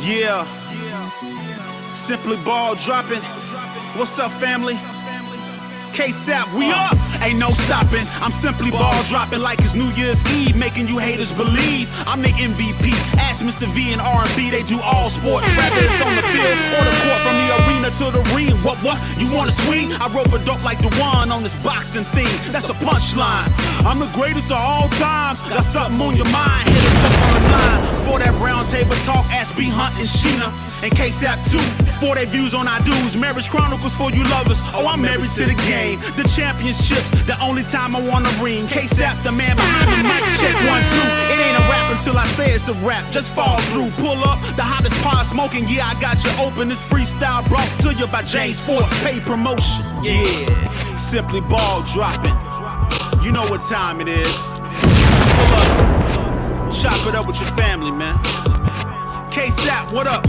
Yeah, simply ball dropping. What's up, family? K-Sap, we up, ain't no stopping. I'm simply ball dropping like it's New Year's Eve, making you haters believe I'm the MVP. Ask Mr. V and R&B, they do all sports. Whether it's on the field or the court, from the arena to the ring. What, you wanna swing? I rope a dope like the one on this boxing thing. That's a punchline. I'm the greatest of all times. Got something on your mind, hit us up on the line. For that round table talk, ask B Hunt and Sheena and K-Sap too. For their views on our dudes, Marriage Chronicles for you lovers. Oh, I'm married to the game. The championships, the only time I wanna ring. K-Sap, the man behind the mic. Check 1, 2. It ain't a rap until I say it's a rap. Just fall through, pull up the hottest pod smoking. Yeah, I got you open. This freestyle brought to you by James Ford. Paid promotion. Yeah, simply ball dropping. You know what time it is. Pull up, chop it up with your family, man. K-Sap, what up?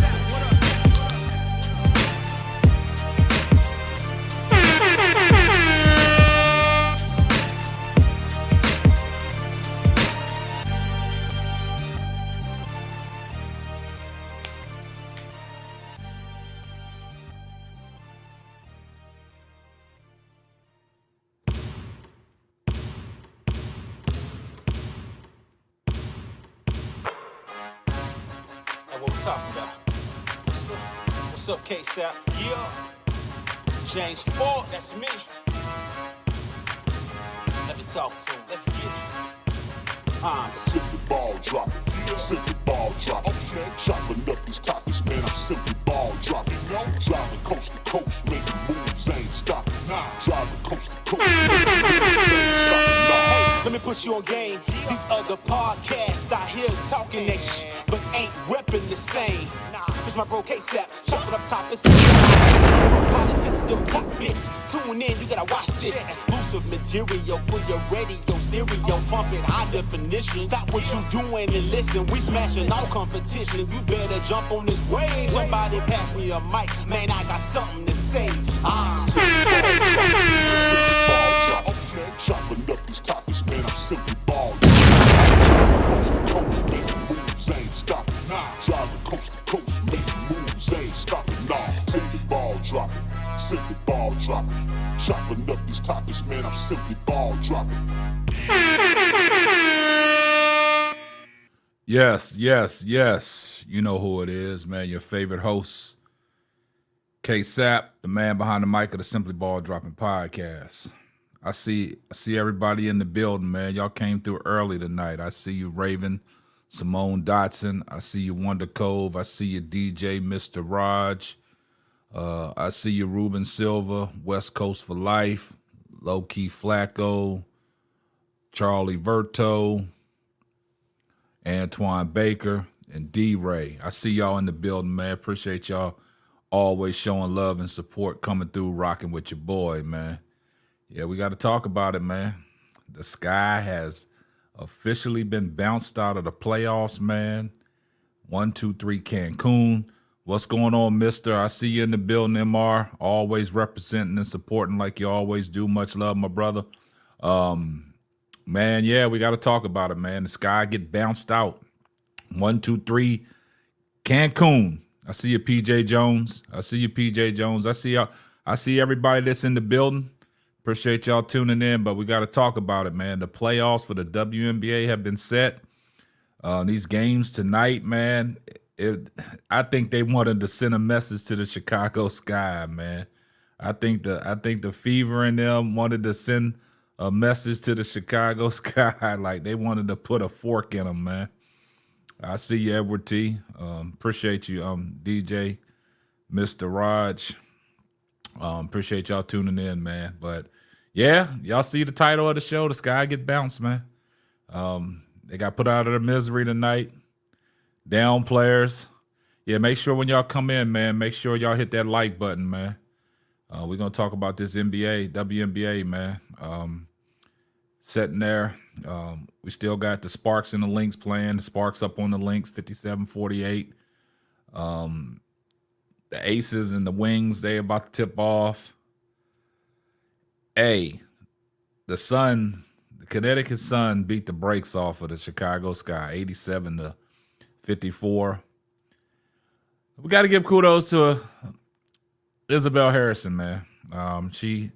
Talking about. What's up, K-Sap? Yeah. James Ford, that's me. Let me talk to him. Let's get it. Simply ball dropping. Simply ball dropping. Okay. Chopping up these topics, man. I'm simply ball dropping. Driving coast to coast, making moves, ain't stopping. Driving coast to coast, making moves, ain't stopping. Hey, let me put you on game. These other podcasts out here talking that shit, but ain't repping the same. It's my bro K-Sap, chopping up topics. From politics to topics. Tune in, you gotta watch this. Exclusive material for your radio, stereo, bumping high definition. Stop what you doing and listen. We smashing all competition. You better jump on this wave. Somebody pass me a mic, man. I got something to say. Chopping up these topics, man. I'm simply ball dropping. Coast to coast, making moves, ain't stopping. Driving coast to coast, making moves, ain't stopping. Simply ball dropping. Simply ball dropping. Chopping up these topics, man. I'm simply ball dropping. Yes. You know who it is, man. Your favorite host, K-Sap, the man behind the mic of the Simply Ball Dropping podcast. I see everybody in the building, man. Y'all came through early tonight. I see you, Raven, Simone Dotson. I see you, Wonder Cove. I see you, DJ, Mr. Raj. I see you, Ruben Silva, West Coast for Life, Low Key Flacco, Charlie Verto, Antoine Baker, and D-Ray. I see y'all in the building, man. Appreciate y'all always showing love and support, coming through, rocking with your boy, man. Yeah, we got to talk about it, man. The Sky has officially been bounced out of the playoffs, man. 1, 2, 3 Cancun. What's going on, mister? I see you in the building, MR. Always representing and supporting like you always do. Much love, my brother. Man, yeah, we got to talk about it, man. The Sky get bounced out. 1, 2, 3 Cancun. I see you, PJ Jones. I see you, PJ Jones. I see y'all. I see everybody that's in the building. Appreciate y'all tuning in, but we got to talk about it, man. The playoffs for the WNBA have been set. These games tonight, man, I think they wanted to send a message to the Chicago Sky, man. I think the Fever in them wanted to send a message to the Chicago Sky, like they wanted to put a fork in them, man. I see you, Edward T. Appreciate you, DJ, Mr. Raj. Appreciate y'all tuning in, man. But yeah, y'all see the title of the show, The Sky Get Bounced, man. They got put out of their misery tonight. Down players. Yeah, make sure when y'all come in, man, make sure y'all hit that like button, man. We're going to talk about this WNBA, man. Sitting there. We still got the Sparks and the Lynx playing. The Sparks up on the Lynx, 57-48. The Aces and the Wings, they about to tip off. Hey, the Connecticut Sun beat the brakes off of the Chicago Sky, 87-54. We got to give kudos to Isabel Harrison, man. She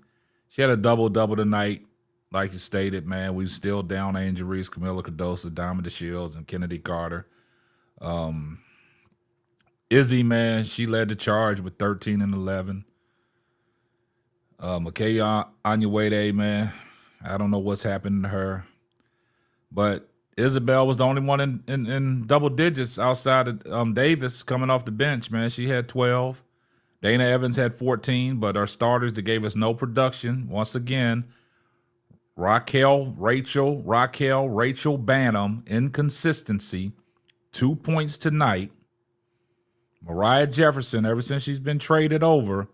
had a double tonight, like you stated, man. We still down Angel Reese, Camila Cardoso, Diamond DeShields, and Kennedy Carter. Izzy, man, she led the charge with 13 and 11. Makaya Anyawede, man, I don't know what's happening to her. But Isabel was the only one in double digits outside of Davis coming off the bench, man. She had 12. Dana Evans had 14, but our starters that gave us no production. Once again, Rachel Banham, inconsistency, 2 points tonight. Mariah Jefferson, ever since she's been traded over,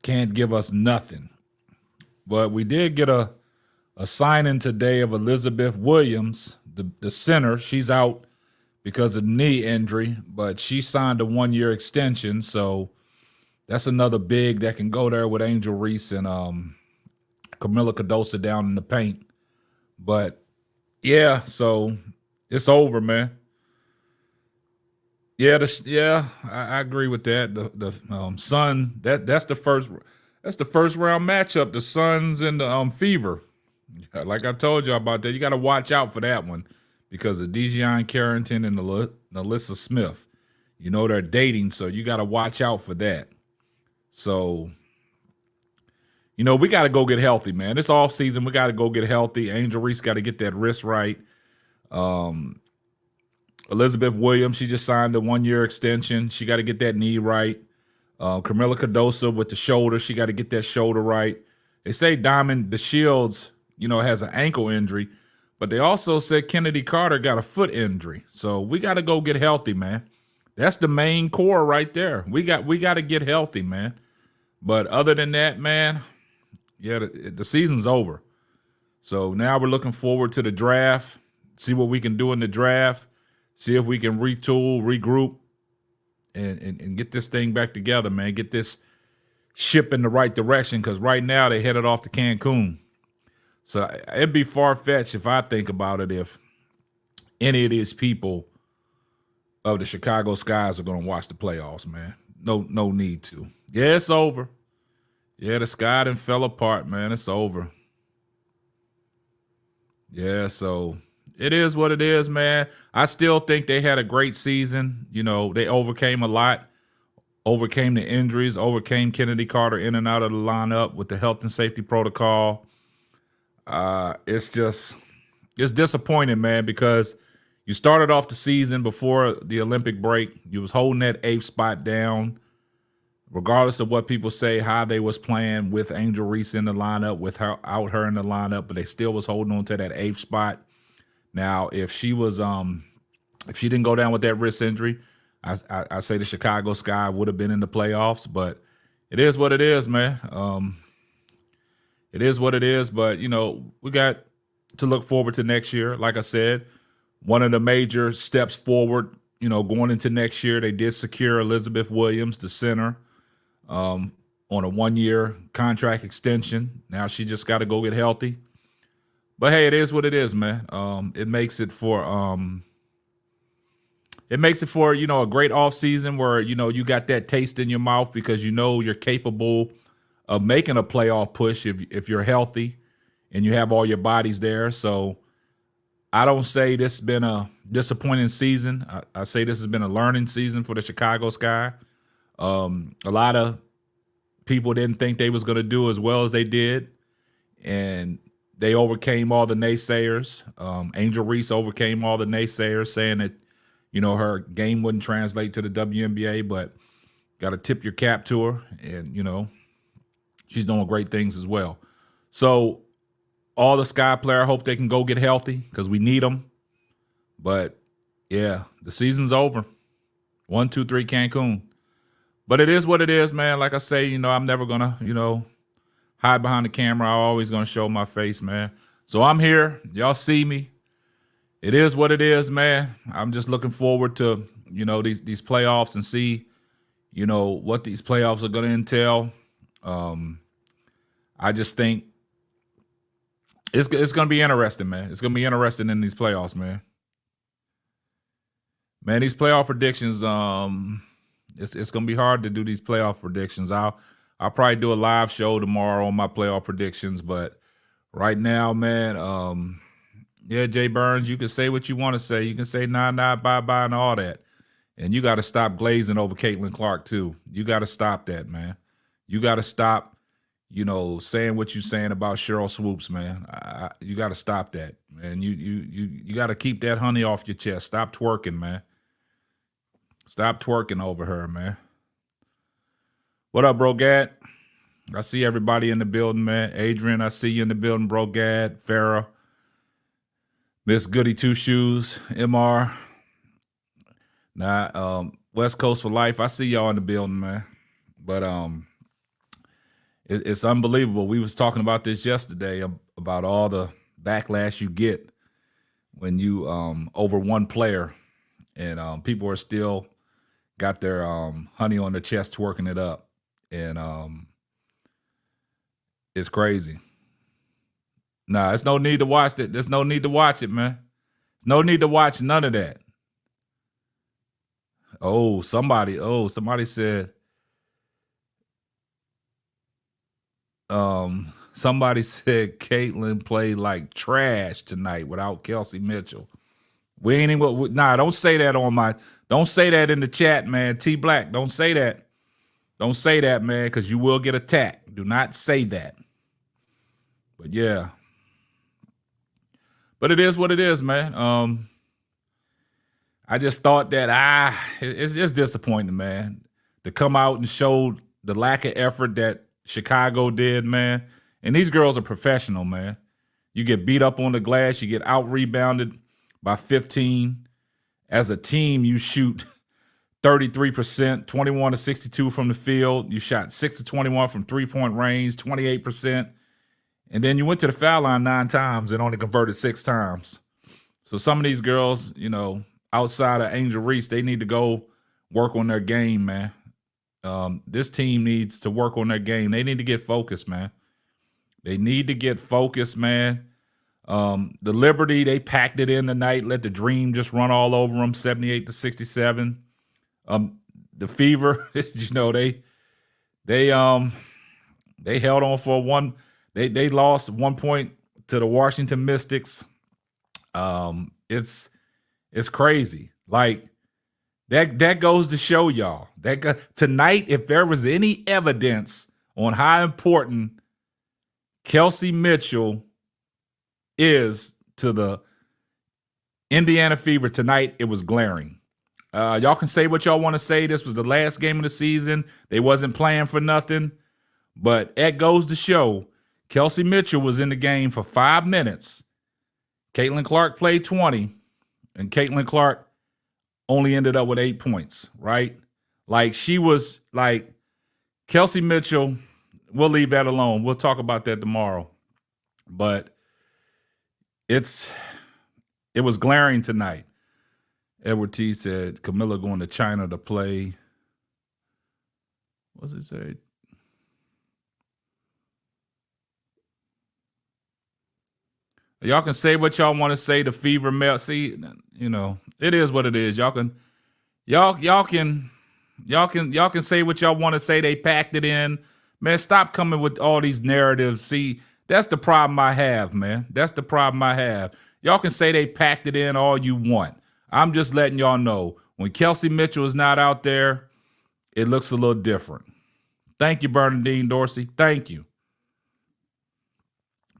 can't give us nothing. But we did get a signing today of Elizabeth Williams, the center. She's out because of knee injury, but she signed a 1-year extension, so that's another big that can go there with Angel Reese and Camila Cardoso down in the paint. But yeah, so it's over, man. Yeah, I agree with that. The Suns, that's the first round matchup. The Suns and the Fever. Like I told you about that, you got to watch out for that one because of Dejon Carrington and Alyssa Smith. You know they're dating, so you got to watch out for that. So, you know, we got to go get healthy, man. This off season, we got to go get healthy. Angel Reese got to get that wrist right. Elizabeth Williams, she just signed a 1-year extension. She got to get that knee right. Camila Cardoso with the shoulder, she got to get that shoulder right. They say Diamond DeShields, you know, has an ankle injury, but they also said Kennedy Carter got a foot injury. So we got to go get healthy, man. That's the main core right there. We got to get healthy, man. But other than that, man, yeah, the season's over. So now we're looking forward to the draft, see what we can do in the draft, see if we can retool, regroup, and get this thing back together, man. Get this ship in the right direction because right now they headed off to Cancun. So it'd be far-fetched if I think about it if any of these people of the Chicago Skies are going to watch the playoffs, man. No need to. Yeah, it's over. Yeah, the sky done fell apart, man. It's over. Yeah, so it is what it is, man. I still think they had a great season. You know, they overcame a lot, overcame the injuries, overcame Kennedy Carter in and out of the lineup with the health and safety protocol. It's disappointing, man, because you started off the season before the Olympic break. You was holding that 8th spot down, regardless of what people say, how they was playing with Angel Reese in the lineup, without her in the lineup, but they still was holding on to that 8th spot. Now, if she didn't go down with that wrist injury, I say the Chicago Sky would have been in the playoffs, but it is what it is, man. It is what it is, but, you know, we got to look forward to next year. Like I said, one of the major steps forward, you know, going into next year, they did secure Elizabeth Williams, the center, on a 1-year contract extension. Now she just got to go get healthy. But hey, it is what it is, man. It makes it for you know, a great offseason where, you know, you got that taste in your mouth because you know you're capable of making a playoff push if you're healthy and you have all your bodies there. So I don't say this has been a disappointing season. I say this has been a learning season for the Chicago Sky. A lot of people didn't think they was going to do as well as they did, and they overcame all the naysayers. Angel Reese overcame all the naysayers, saying that, you know, her game wouldn't translate to the WNBA, but got to tip your cap to her, and, you know, she's doing great things as well. So all the Sky player, hope they can go get healthy because we need them. But, yeah, the season's over. 1, 2, 3 Cancun. But it is what it is, man. Like I say, you know, I'm never going to, you know, hide behind the camera. I'm always going to show my face, man. So I'm here. Y'all see me. It is what it is, man. I'm just looking forward to, you know, these playoffs and see, you know, what these playoffs are going to entail. I just think it's going to be interesting, man. It's going to be interesting in these playoffs, man. Man, these playoff predictions, It's gonna be hard to do these playoff predictions. I'll probably do a live show tomorrow on my playoff predictions, but right now, man, yeah, Jay Burns, you can say what you want to say. You can say nah, bye, and all that. And you got to stop glazing over Caitlin Clark, too. You got to stop that, man. You got to stop, saying what you're saying about Cheryl Swoops, man. You got to stop that, man. You got to keep that honey off your chest. Stop twerking, man. Stop twerking over her, man. What up, bro, Gad? I see everybody in the building, man. Adrian, I see you in the building, bro, Gad, Farrah, Miss Goody Two Shoes, MR. Nah, West Coast for life. I see y'all in the building, man. But it's unbelievable. We was talking about this yesterday about all the backlash you get when you over one player, and people are still got their honey on their chest twerking it up, and it's crazy. Nah, there's no need to watch it. There's no need to watch it, man. There's no need to watch none of that. Somebody said, somebody said Caitlin played like trash tonight without Kelsey Mitchell. We ain't even, don't say that don't say that in the chat, man. T Black, don't say that. Don't say that, man, because you will get attacked. Do not say that. But yeah. But it is what it is, man. I just thought that it's just disappointing, man, to come out and show the lack of effort that Chicago did, man. And these girls are professional, man. You get beat up on the glass, you get out-rebounded by 15. As a team, you shoot 33%, 21 to 62 from the field. You shot 6 to 21 from three-point range, 28%. And then you went to the foul line 9 times and only converted 6 times. So some of these girls, outside of Angel Reese, they need to go work on their game, man. This team needs to work on their game. They need to get focused, man. They need to get focused, man. The Liberty, they packed it in tonight, let the Dream just run all over them, 78 to 67. The Fever, they held on for one. They lost 1 point to the Washington Mystics. It's crazy. Like that goes to show y'all tonight, if there was any evidence on how important Kelsey Mitchell is to the Indiana Fever tonight, it was glaring. Y'all can say what y'all want to say. This was the last game of the season. They wasn't playing for nothing. But that goes to show Kelsey Mitchell was in the game for 5 minutes. Caitlin Clark played 20. And Caitlin Clark only ended up with 8 points, right? Like she was like Kelsey Mitchell. We'll leave that alone. We'll talk about that tomorrow. But it was glaring tonight. Edward T said Camilla going to China to play. What's it say? Y'all can say what y'all want to say. The Fever melt. See, it is what it is. Y'all can say what y'all want to say. They packed it in. Man, stop coming with all these narratives. See, that's the problem I have, man. That's the problem I have. Y'all can say they packed it in all you want. I'm just letting y'all know when Kelsey Mitchell is not out there, it looks a little different. Thank you, Bernadine Dorsey. Thank you.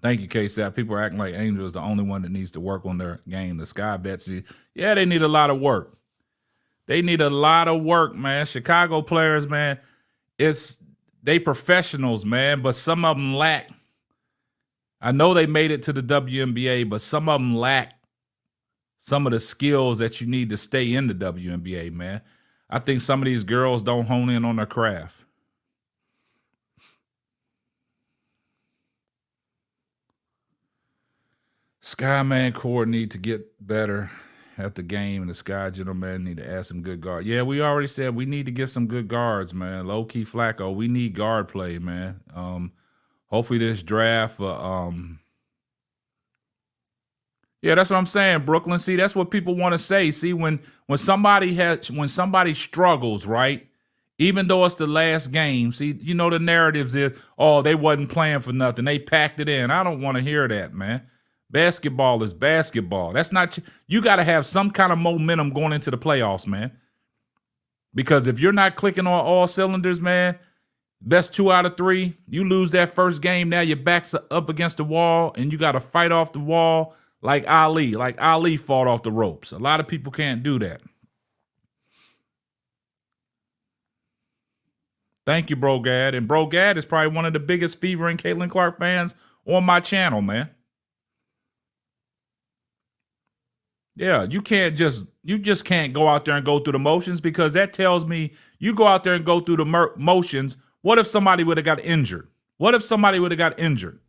Thank you, KSAP. People are acting like Angel is the only one that needs to work on their game. The Sky Betsy, yeah, they need a lot of work. They need a lot of work, man. Chicago players, man, they professionals, man, but some of them lack. I know they made it to the WNBA, but some of them lack some of the skills that you need to stay in the WNBA, man. I think some of these girls don't hone in on their craft. Skyman Core need to get better at the game, and the Sky Gentleman need to add some good guards. Yeah, we already said we need to get some good guards, man. Low-key Flacco, we need guard play, man. Hopefully this draft, yeah, that's what I'm saying, Brooklyn. See, that's what people want to say. See, when somebody struggles, right? Even though it's the last game, see, you know, the narratives is, oh, they wasn't playing for nothing. They packed it in. I don't want to hear that, man. Basketball is basketball. That's not, you got to have some kind of momentum going into the playoffs, man. Because if you're not clicking on all cylinders, man, best 2 out of 3, you lose that first game, now your back's up against the wall and you got to fight off the wall like Ali. Like Ali fought off the ropes. A lot of people can't do that. Thank you, Brogad. And Brogad is probably one of the biggest Fever and Caitlin Clark fans on my channel, man. Yeah, you just can't go out there and go through the motions, because that tells me you go out there and go through the motions. What if somebody would have got injured? What if somebody would have got injured?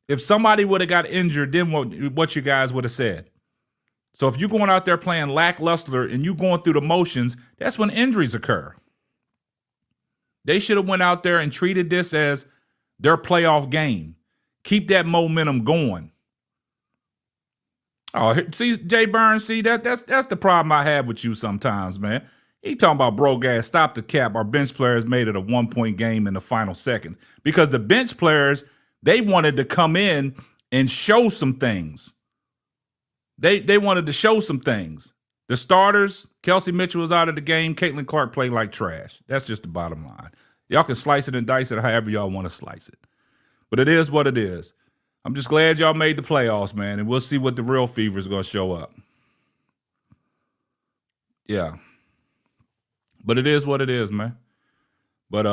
If somebody would have got injured, then what you guys would have said? So if you're going out there playing lackluster and you going through the motions, that's when injuries occur. They should have went out there and treated this as their playoff game. Keep that momentum going. Oh, see, Jay Burns, see, that's the problem I have with you sometimes, man. He talking about Brogad, stop the cap. Our bench players made it a 1-point game in the final seconds. Because the bench players, they wanted to come in and show some things. They wanted to show some things. The starters, Kelsey Mitchell was out of the game. Caitlin Clark played like trash. That's just the bottom line. Y'all can slice it and dice it however y'all want to slice it. But it is what it is. I'm just glad y'all made the playoffs, man, and we'll see what the real Fever is going to show up. Yeah. But it is what it is, man. But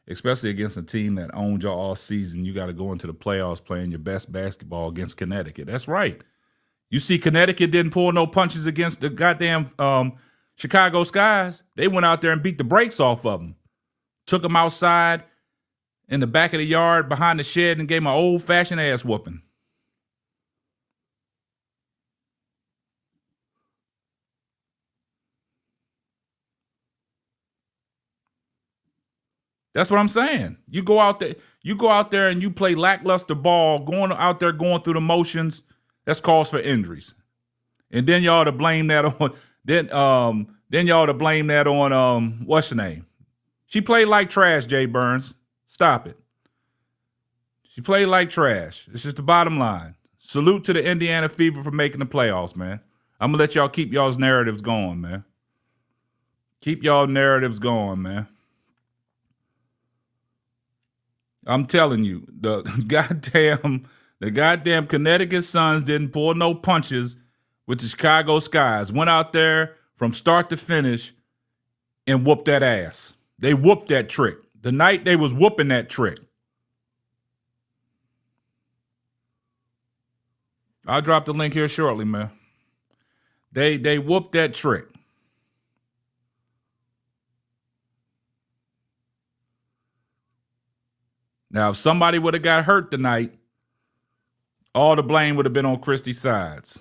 especially against a team that owned y'all all season, you got to go into the playoffs playing your best basketball against Connecticut. That's right. You see, Connecticut didn't pull no punches against the goddamn Chicago Skies. They went out there and beat the brakes off of them. Took them outside in the back of the yard behind the shed and gave them an old-fashioned ass whooping. That's what I'm saying. You go out there and you play lackluster ball, going through the motions. That's cause for injuries. And then y'all to blame that on what's her name? She played like trash, Jay Burns. Stop it. She played like trash. It's just the bottom line. Salute to the Indiana Fever for making the playoffs, man. I'm going to let y'all keep y'all's narratives going, man. Keep y'all narratives going, man. I'm telling you, the goddamn Connecticut Suns didn't pull no punches with the Chicago Skies. Went out there from start to finish and whooped that ass. They whooped that trick. The night they was whooping that trick. I'll drop the link here shortly, man. They whooped that trick. Now, if somebody would have got hurt tonight, all the blame would have been on Christie's sides.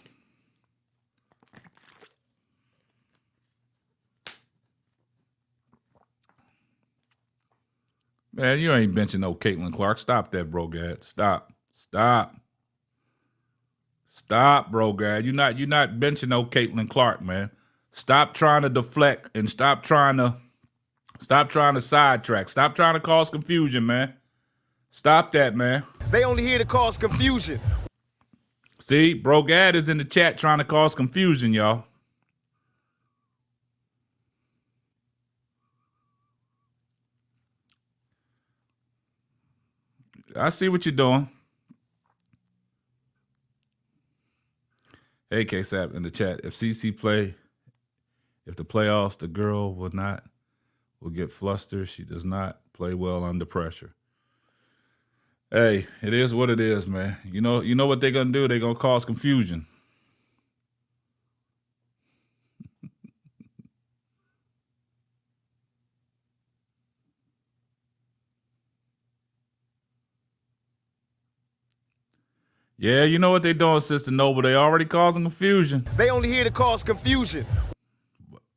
Man, you ain't benching no Caitlin Clark. Stop that, Brogad. Stop, Brogad. You're not benching no Caitlin Clark, man. Stop trying to deflect and stop trying to sidetrack. Stop trying to cause confusion, man. Stop that, man. They only here to cause confusion. See, Brogad is in the chat trying to cause confusion, y'all. I see what you're doing. Hey, K-Sap in the chat. If CC play, if the playoffs, the girl will get flustered. She does not play well under pressure. Hey, it is what it is, man. You know what they're going to do? They're going to cause confusion. Yeah, you know what they're doing, Sister Noble. They already causing confusion. They only here to cause confusion.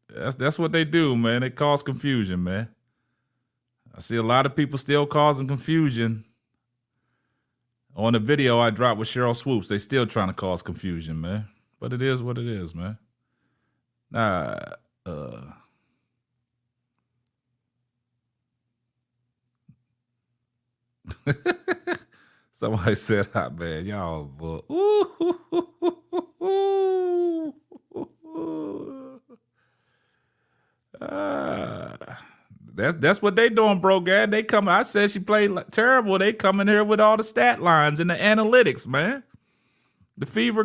That's what they do, man. They cause confusion, man. I see a lot of people still causing confusion. On the video I dropped with Cheryl Swoops, they still trying to cause confusion, man. But it is what it is, man. Nah, somebody said, man, y'all, boy. That's what they doing, bro, Gad. They come. I said she played terrible. They come in here with all the stat lines and the analytics, man. The Fever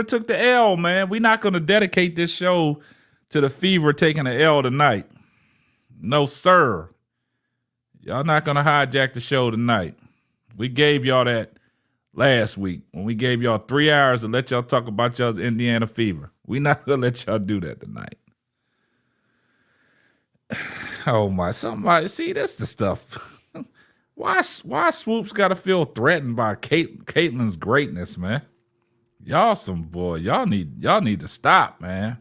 took the L, man. We're not gonna dedicate this show to the Fever taking the L tonight. No, sir. Y'all not gonna hijack the show tonight. We gave y'all that last week when we gave y'all 3 hours to let y'all talk about y'all's Indiana Fever. We not gonna let y'all do that tonight. Oh my! Somebody see that's the stuff. Why Swoops got to feel threatened by Caitlin's greatness, man? Y'all some boy. Y'all need to stop, man.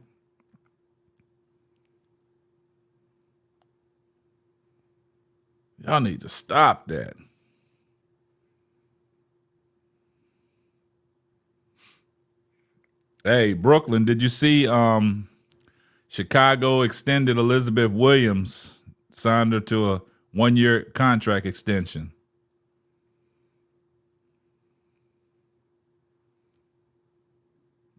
Y'all need to stop that. Hey, Brooklyn, did you see Chicago extended Elizabeth Williams, signed her to a 1-year contract extension?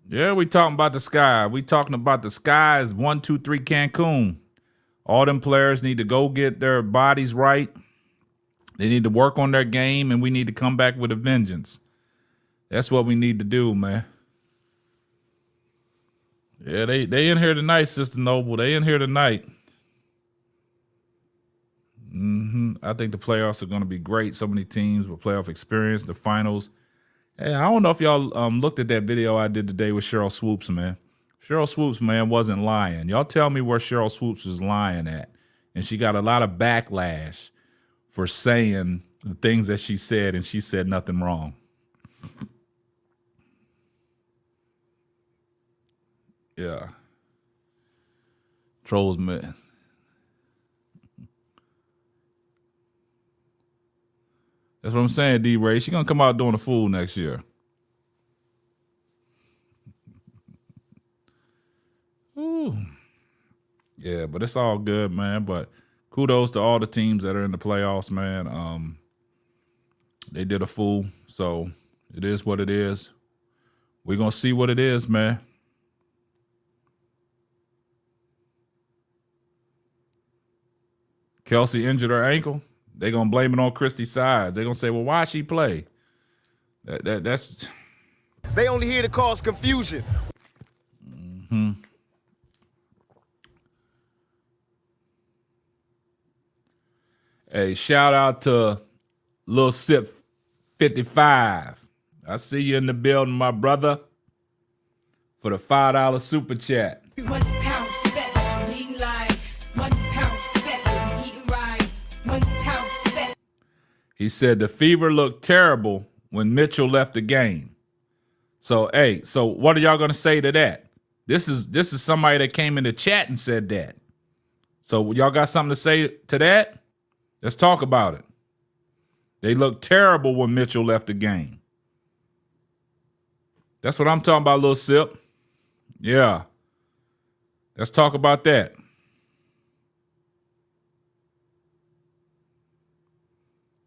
Yeah, we talking about the Sky. We talking about the Sky's 1, 2, 3 Cancun. All them players need to go get their bodies right. They need to work on their game, and we need to come back with a vengeance. That's what we need to do, man. Yeah, they in here tonight, Sister Noble. They in here tonight. I think the playoffs are going to be great. So many teams with playoff experience, the finals. Hey, I don't know if y'all looked at that video I did today with Cheryl Swoops, man. Cheryl Swoops, man, wasn't lying. Y'all tell me where Cheryl Swoops was lying at. And she got a lot of backlash for saying the things that she said, and she said nothing wrong. Yeah. Trolls, man. That's what I'm saying, D-Ray. She's going to come out doing a fool next year. Ooh. Yeah, but it's all good, man. But kudos to all the teams that are in the playoffs, man. They did a fool, so it is what it is. We're going to see what it is, man. Kelsey injured her ankle. They're going to blame it on Christy's size. They're going to say, well, why she play? That's... They only here to cause confusion. Hey, shout out to Lil Sip 55. I see you in the building, my brother, for the $5 super chat. 1 pound fat, eating live. 1 pound fat, eating right. 1 pound fat. He said the Fever looked terrible when Mitchell left the game. So, hey, so what are y'all gonna say to that? This is somebody that came in the chat and said that. So y'all got something to say to that? Let's talk about it. They looked terrible when Mitchell left the game. That's what I'm talking about, Lil Sip. Yeah. Let's talk about that.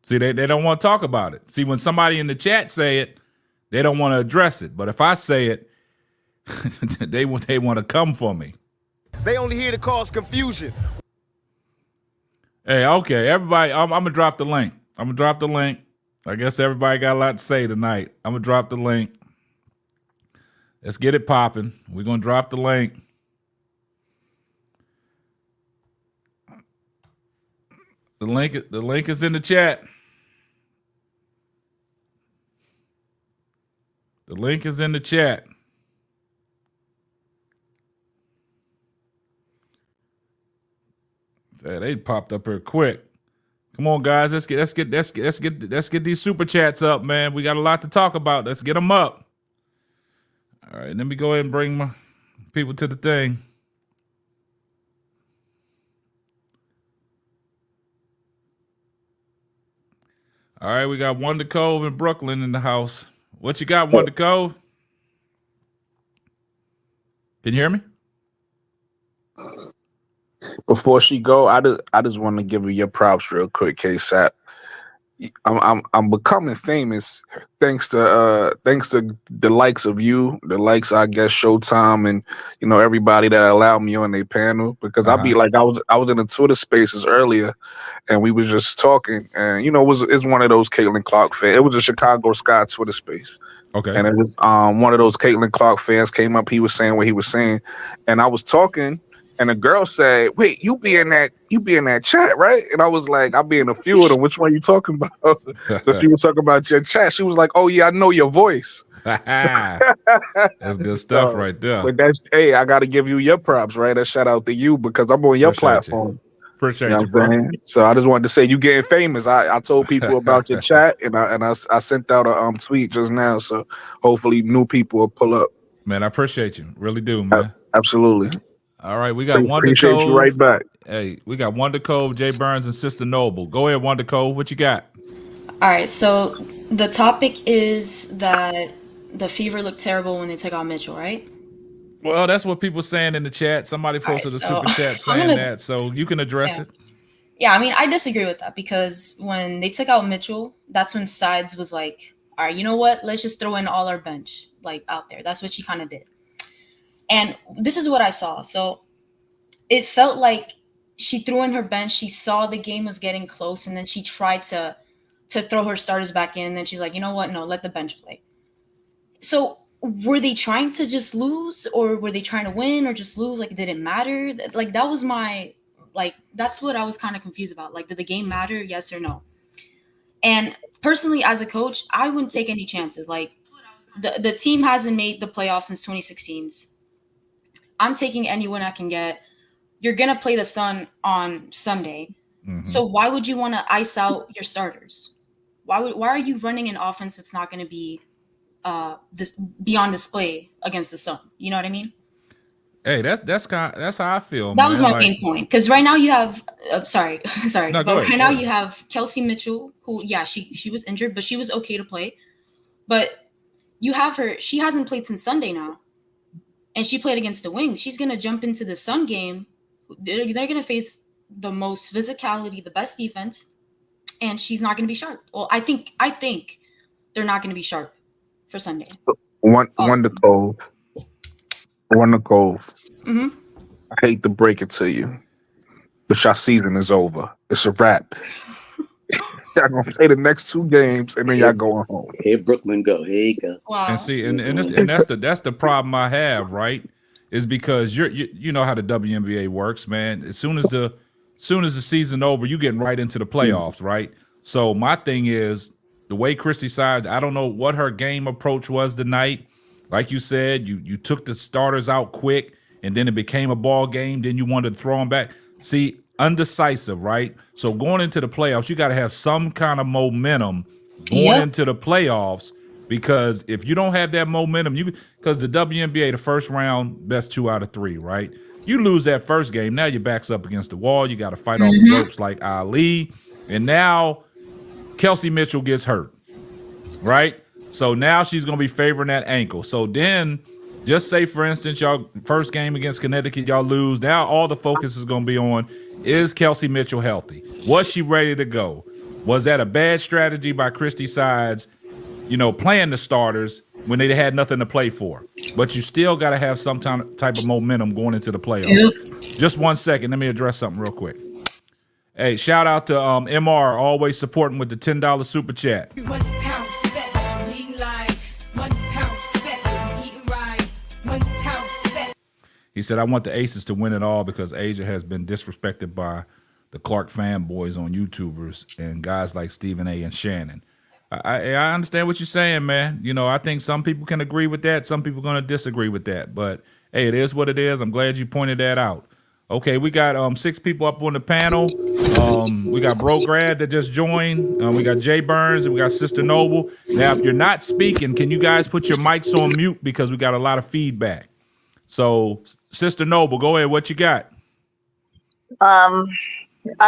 See, they don't want to talk about it. See, when somebody in the chat say it, they don't want to address it. But if I say it, they want to come for me. They only here to cause confusion. Hey, okay, everybody, I'm going to drop the link. I guess everybody got a lot to say tonight. I'm going to drop the link. Let's get it popping. We're going to drop the link. The link is in the chat. The link is in the chat. They popped up here quick. Come on, guys. Let's get these super chats up, man. We got a lot to talk about. Let's get them up. All right, let me go ahead and bring my people to the thing. All right, we got Wonder Cove and Brooklyn in the house. What you got, Wonder Cove? Can you hear me? Before she go, I just want to give her your props real quick, K-Sap. I'm becoming famous thanks to the likes of you, the likes I guess Showtime and everybody that allowed me on their panel because I be like I was in the Twitter spaces earlier and we was just talking and it's one of those Caitlin Clark fans. It was a Chicago Sky Twitter space. Okay. And it was one of those Caitlin Clark fans came up, he was saying what he was saying, and I was talking. And the girl said, "Wait, you be in that chat, right?" And I was like, "I be in a few of them. Which one you talking about?" So she was talking about your chat. She was like, "Oh yeah, I know your voice." That's good stuff right there. But hey, I got to give you your props, right? A shout out to you because I'm on your platform. Appreciate you, bro. So I just wanted to say you getting famous. I told people about your chat and I sent out a tweet just now. So hopefully new people will pull up. Man, I appreciate you. Really do, man. Absolutely. All right, we got Wonder Appreciate Cove. you right back. Hey, we got Wonder Cove, Jay Burns, and Sister Noble. Go ahead, Wonder Cove. What you got? All right, so the topic is that the Fever looked terrible when they took out Mitchell, right? Well, that's what people saying in the chat. Somebody posted a super chat saying that, so you can address it. Yeah, I mean, I disagree with that because when they took out Mitchell, that's when Sides was like, all right, you know what? Let's just throw in all our bench out there. That's what she kind of did. And this is what I saw. So it felt like she threw in her bench. She saw the game was getting close, and then she tried to throw her starters back in. And then she's like, you know what? No, let the bench play. So were they trying to just lose, or were they trying to win, or just lose? Like, did it matter? Like, that was my that's what I was kind of confused about. Like, did the game matter? Yes or no? And personally, as a coach, I wouldn't take any chances. Like, the team hasn't made the playoffs since 2016. I'm taking anyone I can get. You're going to play the Sun on Sunday. Mm-hmm. So why would you want to ice out your starters? Why are you running an offense that's not going to be on display against the Sun? You know what I mean? Hey, that's how I feel. That was my main point. Because right now you have sorry. No, but right now you have Kelsey Mitchell, who she was injured, but she was okay to play. But you have her. She hasn't played since Sunday now. And she played against the Wings. She's going to jump into the Sun game. They're going to face the most physicality, the best defense, and she's not going to be sharp. Well, I think they're not going to be sharp for Sunday. Wonder Cove. Mm-hmm. I hate to break it to you, but your season is over. It's a wrap. Y'all gonna play the next 2 games and then y'all going home. Here Brooklyn go. Here you go. Wow. And see, and that's the problem I have, right? Is because you know how the WNBA works, man. As soon as the season over, you getting right into the playoffs, right? So my thing is the way Christy Sides, I don't know what her game approach was tonight. Like you said, you took the starters out quick, and then it became a ball game. Then you wanted to throw them back. See, undecisive, right? So going into the playoffs, you got to have some kind of momentum going into the playoffs, because if you don't have that momentum, because the WNBA, the first round, best 2 out of 3, right? You lose that first game, now your back's up against the wall. You got to fight off the ropes like Ali, and now Kelsey Mitchell gets hurt, right? So now she's going to be favoring that ankle. So then, just say, for instance, y'all first game against Connecticut, y'all lose. Now all the focus is going to be on, is Kelsey Mitchell healthy? Was she ready to go? Was that a bad strategy by Christy Sides, playing the starters when they had nothing to play for? But you still got to have some type of momentum going into the playoffs. Just 1 second. Let me address something real quick. Hey, shout out to MR, always supporting with the $10 super chat. He said, I want the Aces to win it all because Asia has been disrespected by the Clark fanboys on YouTubers and guys like Stephen A. and Shannon. I understand what you're saying, man. I think some people can agree with that. Some people are going to disagree with that. But, hey, it is what it is. I'm glad you pointed that out. Okay, we got 6 people up on the panel. We got Bro Grad that just joined. We got Jay Burns and we got Sister Noble. Now, if you're not speaking, can you guys put your mics on mute because we got a lot of feedback? So, Sister Noble, go ahead. What you got? I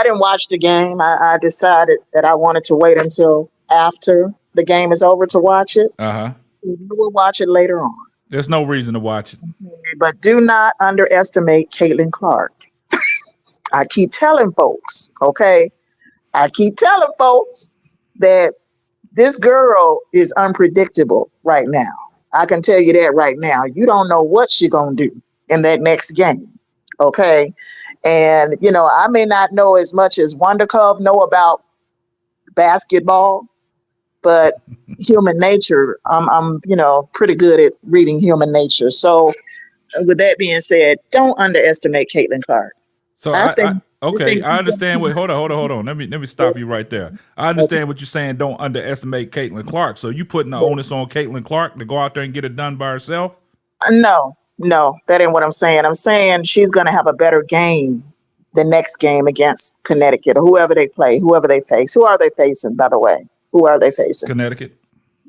didn't watch the game. I decided that I wanted to wait until after the game is over to watch it. Uh-huh. We'll watch it later on. There's no reason to watch it. But do not underestimate Caitlin Clark. I keep telling folks, okay? I keep telling folks that this girl is unpredictable right now. I can tell you that right now. You don't know what she's going to do in that next game, okay? And, you know, I may not know as much as WonderCove know about basketball, but human nature, I'm, you know, pretty good at reading human nature. So with that being said, don't underestimate Caitlin Clark. So okay, I understand. Wait, hold on. Let me stop you right there. I understand what you're saying. Don't underestimate Caitlin Clark. So you putting the onus on Caitlin Clark to go out there and get it done by herself? No, that ain't what I'm saying. I'm saying she's going to have a better game the next game against Connecticut or whoever they play, whoever they face. Who are they facing, by the way? Who are they facing? Connecticut.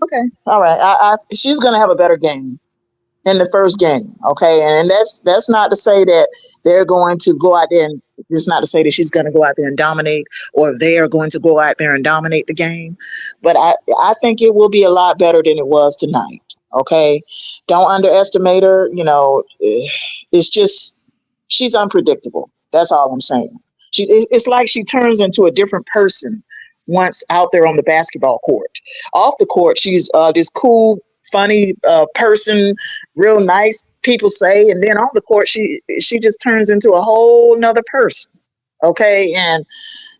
Okay, all right. She's going to have a better game in the first game, okay? And that's not to say that they're going to go out there and it's not to say that she's going to go out there and dominate or they are going to go out there and dominate the game. But I think it will be a lot better than it was tonight, okay? Don't underestimate her. You know, it's just she's unpredictable. That's all I'm saying. It's like she turns into a different person once out there on the basketball court. Off the court, she's this cool, funny person, real nice, people say, and then on the court she just turns into a whole nother person, okay? And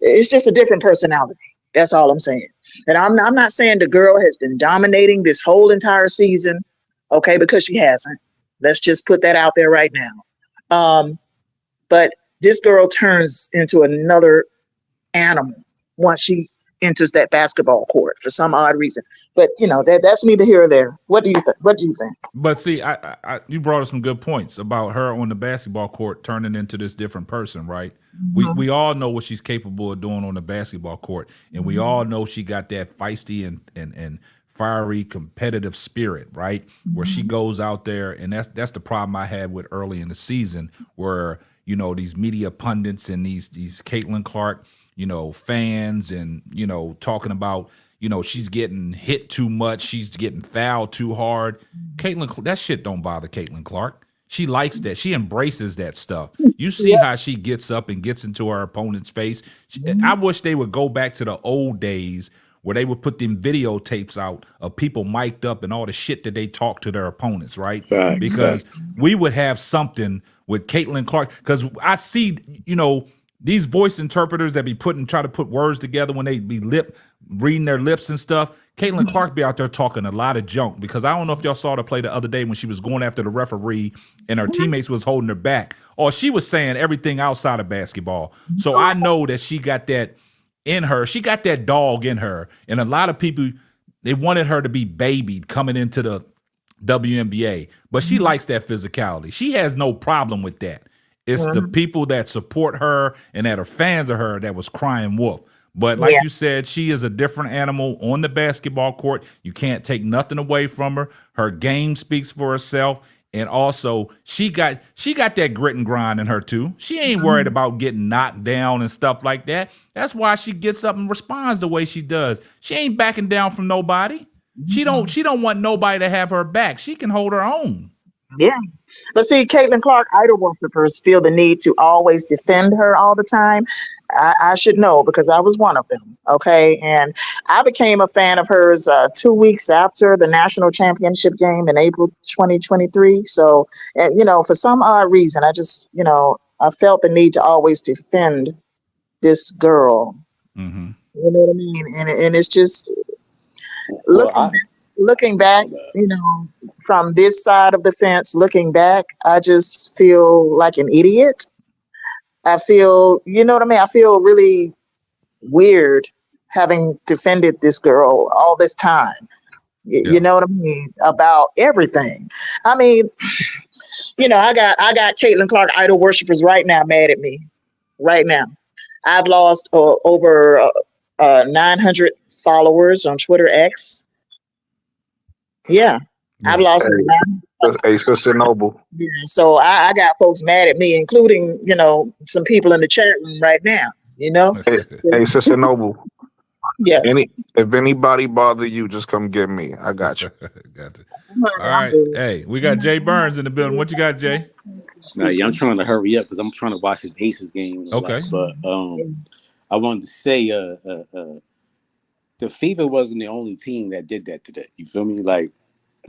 it's just a different personality. That's all I'm saying. And I'm not saying the girl has been dominating this whole entire season, okay, because she hasn't. Let's just put that out there right now. But this girl turns into another animal once she enters that basketball court for some odd reason. But you know, that's neither here or there. What do you think? What do you think? But see, I you brought up some good points about her on the basketball court turning into this different person, right? Mm-hmm. We all know what she's capable of doing on the basketball court, and we all know she got that feisty and fiery competitive spirit, right? Mm-hmm. Where she goes out there, and that's the problem I had with early in the season, where you know these media pundits and these Caitlin Clark, you know, fans and, you know, talking about, you know, she's getting hit too much. She's getting fouled too hard. That shit don't bother Caitlin Clark. She likes that. She embraces that stuff. You see how she gets up and gets into her opponent's face. I wish they would go back to the old days where they would put them videotapes out of people mic'd up and all the shit that they talk to their opponents, right? Because we would have something with Caitlin Clark. Because I see, you know, these voice interpreters that be try to put words together when they be reading their lips and stuff. Caitlin Clark be out there talking a lot of junk, because I don't know if y'all saw the play the other day when she was going after the referee and her teammates was holding her back. Or she was saying everything outside of basketball. So I know that she got that in her. She got that dog in her. And a lot of people, they wanted her to be babied coming into the WNBA. But she likes that physicality. She has no problem with that. It's the people that support her and that are fans of her that was crying wolf. But like you said, she is a different animal on the basketball court. You can't take nothing away from her. Her game speaks for herself. And also, she got that grit and grind in her too. She ain't worried about getting knocked down and stuff like that. That's why she gets up and responds the way she does. She ain't backing down from nobody. She don't want nobody to have her back. She can hold her own. Yeah. But see, Caitlin Clark idol worshippers feel the need to always defend her all the time. I should know because I was one of them. Okay. And I became a fan of hers 2 weeks after the national championship game in April 2023. So, and, you know, for some odd reason, I just, you know, I felt the need to always defend this girl. Mm-hmm. You know what I mean? And it's just looking back, you know, from this side of the fence, looking back, I just feel like an idiot. I feel, you know what I mean? I feel really weird having defended this girl all this time. You know what I mean? About everything. I mean, you know, I got Caitlin Clark idol worshipers right now mad at me. Right now. I've lost over 900 followers on Twitter X. Yeah. I've lost. Hey, Sister Noble. Yeah, so I got folks mad at me, including, you know, some people in the chat room right now, you know. Hey, Sister Noble. Yes. If anybody bother you, just come get me. I got you. Gotcha. All I'm right. good. Hey, we got Jay Burns in the building. What you got, Jay? Nah, yeah, I'm trying to hurry up because I'm trying to watch this Aces game and all Okay. that. But I wanted to say the Fever wasn't the only team that did that today. You feel me? Like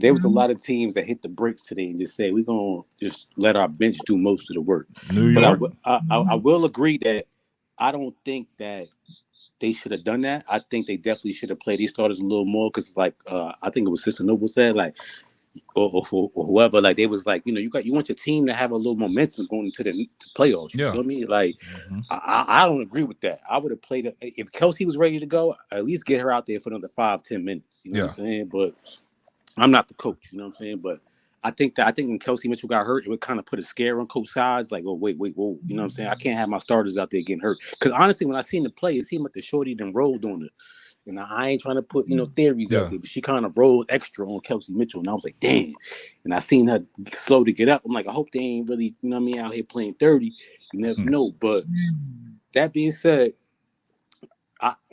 there was a lot of teams that hit the brakes today and just said we're gonna just let our bench do most of the work. New But York. I will agree that I don't think that they should have done that. I think they definitely should have played these starters a little more because, like, I think it was Sister Noble said, like, or whoever, like, they was like, you want your team to have a little momentum going into the playoffs. You feel me? Like, I don't agree with that. I would have played if Kelsey was ready to go. At least get her out there for another 5-10 minutes. You know what I'm saying? But I'm not the coach. You know what I'm saying? But I think when Kelsey Mitchell got hurt, it would kind of put a scare on Coach Sides. Like, oh, wait, whoa. You know what I'm saying? I can't have my starters out there getting hurt. Because honestly, when I seen the play, it seemed like the shorty done rolled on it. And I ain't trying to put, theories out there, but she kind of rolled extra on Kelsey Mitchell. And I was like, damn. And I seen her slow to get up. I'm like, I hope they ain't really, out here playing 30. You never know. But that being said,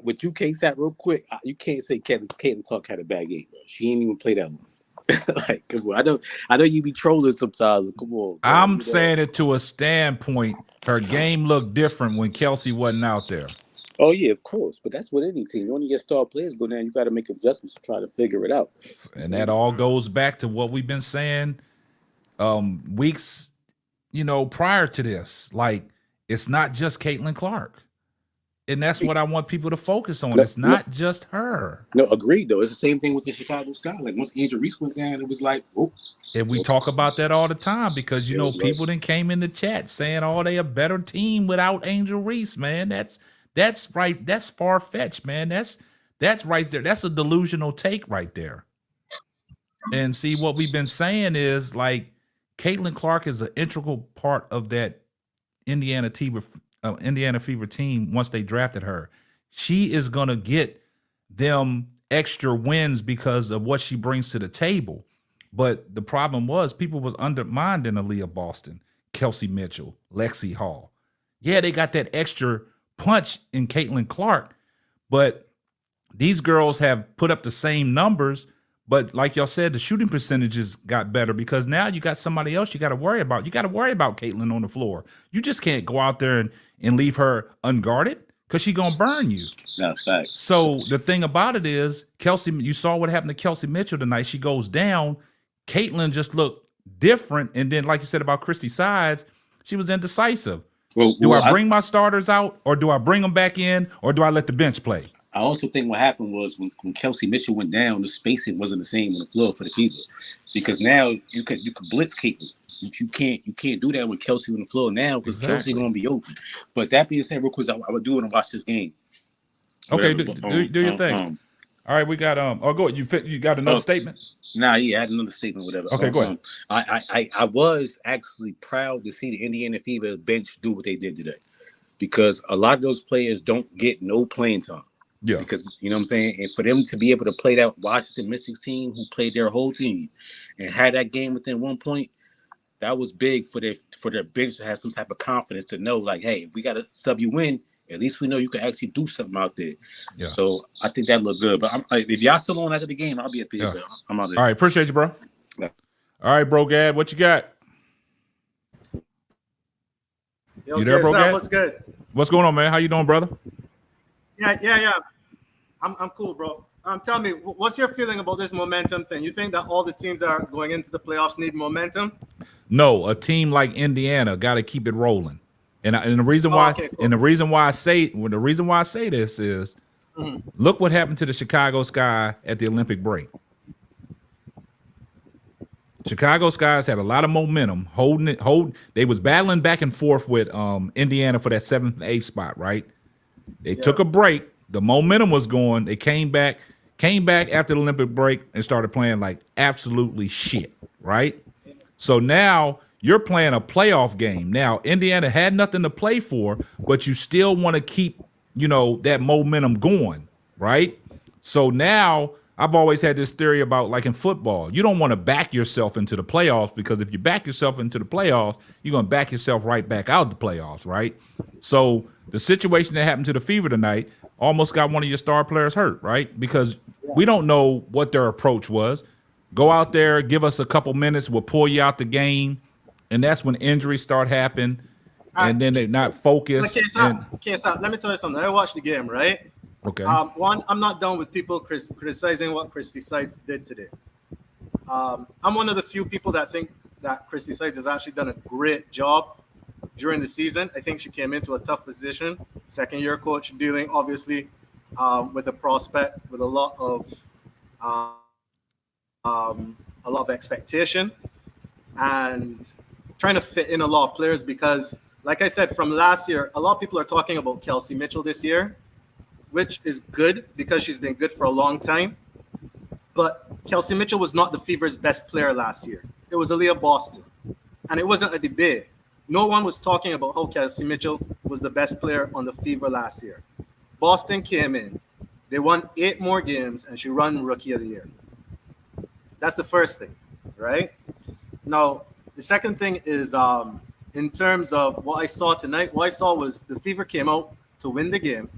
with you, K-Sat, real quick, you can't say Caitlin Clark had a bad game, bro. She ain't even play that long. Like, come on. I know you be trolling sometimes. Come on. Bro. I'm saying it to a standpoint. Her game looked different when Kelsey wasn't out there. Oh yeah, of course. But that's what any team. You only get star players go down. You got to make adjustments to try to figure it out. And that all goes back to what we've been saying weeks, prior to this. Like, it's not just Caitlin Clark. And that's what I want people to focus on. It's not just her. No, agreed, though. It's the same thing with the Chicago Sky. Like, once Angel Reese went down, it was like, oh. And we talk about that all the time because, people then came in the chat saying, oh, they a better team without Angel Reese, man. That's right. That's far-fetched, man. That's right there. That's a delusional take right there. And see, what we've been saying is, like, Caitlin Clark is an integral part of that Indiana Fever team once they drafted her. She is going to get them extra wins because of what she brings to the table. But the problem was people was undermining Aaliyah Boston, Kelsey Mitchell, Lexi Hall. Yeah, they got that extra punch in Caitlin Clark, but these girls have put up the same numbers. But like y'all said, the shooting percentages got better because now you got somebody else you got to worry about. You got to worry about Caitlin on the floor. You just can't go out there and leave her unguarded because she's going to burn you. No, facts. So the thing about it is, Kelsey, you saw what happened to Kelsey Mitchell tonight. She goes down. Caitlin just looked different. And then, like you said about Christy Sides, she was indecisive. Do I bring my starters out or do I bring them back in or do I let the bench play? I also think what happened was when Kelsey Mitchell went down, the spacing wasn't the same on the floor for the Fever, because now you could blitz Caitlin. You can't do that with Kelsey on the floor now because Kelsey gonna be open. But that being said, real quick, I would do it and watch this game. Okay, do your thing. All right, we got go. You got another statement? Nah, yeah, I had another statement, whatever. Okay, go ahead. I was actually proud to see the Indiana Fever bench do what they did today, because a lot of those players don't get no playing time. Yeah. Because, you know what I'm saying? And for them to be able to play that Washington Mystics team who played their whole team and had that game within 1 point, that was big for their bench to have some type of confidence to know, like, hey, if we got to sub you in, at least we know you can actually do something out there. Yeah. So I think that looked good. But if y'all still on after the game, I'll be up here. Yeah. I'm out there. All right. Appreciate you, bro. Yeah. All right, bro, Gad, what you got? Yo, you there, bro, Gad? What's good? What's going on, man? How you doing, brother? Yeah. I'm cool, bro. Tell me, what's your feeling about this momentum thing? You think that all the teams that are going into the playoffs need momentum? No, a team like Indiana got to keep it rolling. And the reason why, and the reason why I say this is, look what happened to the Chicago Sky at the Olympic break. Chicago Skies had a lot of momentum, they was battling back and forth with Indiana for that 7th and 8th spot, right? They took a break. The momentum was going. They came back after the Olympic break and started playing like absolutely shit, right? So now you're playing a playoff game. Now, Indiana had nothing to play for, but you still want to keep, that momentum going, right? So now I've always had this theory about, like in football, you don't want to back yourself into the playoffs, because if you back yourself into the playoffs, you're going to back yourself right back out the playoffs, right? So the situation that happened to the Fever tonight, almost got one of your star players hurt, right? Because we don't know what their approach was. Go out there, give us a couple minutes, we'll pull you out the game, and that's when injuries start happening, and then they're not focused. KSAP, let me tell you something. I watched the game, right? Okay. One, I'm not done with people criticizing what Christy Sides did today. I'm one of the few people that think that Christy Sides has actually done a great job during the season. I think she came into a tough position. Second-year coach dealing, obviously, with a prospect with a lot of expectation and trying to fit in a lot of players because, like I said, from last year, a lot of people are talking about Kelsey Mitchell this year, which is good because she's been good for a long time. But Kelsey Mitchell was not the Fever's best player last year. It was Aaliyah Boston. And it wasn't a debate. No one was talking about how Kelsey Mitchell was the best player on the Fever last year. Boston came in. They won 8 more games, and she won Rookie of the Year. That's the first thing, right? Now, the second thing is in terms of what I saw tonight, what I saw was the Fever came out to win the game.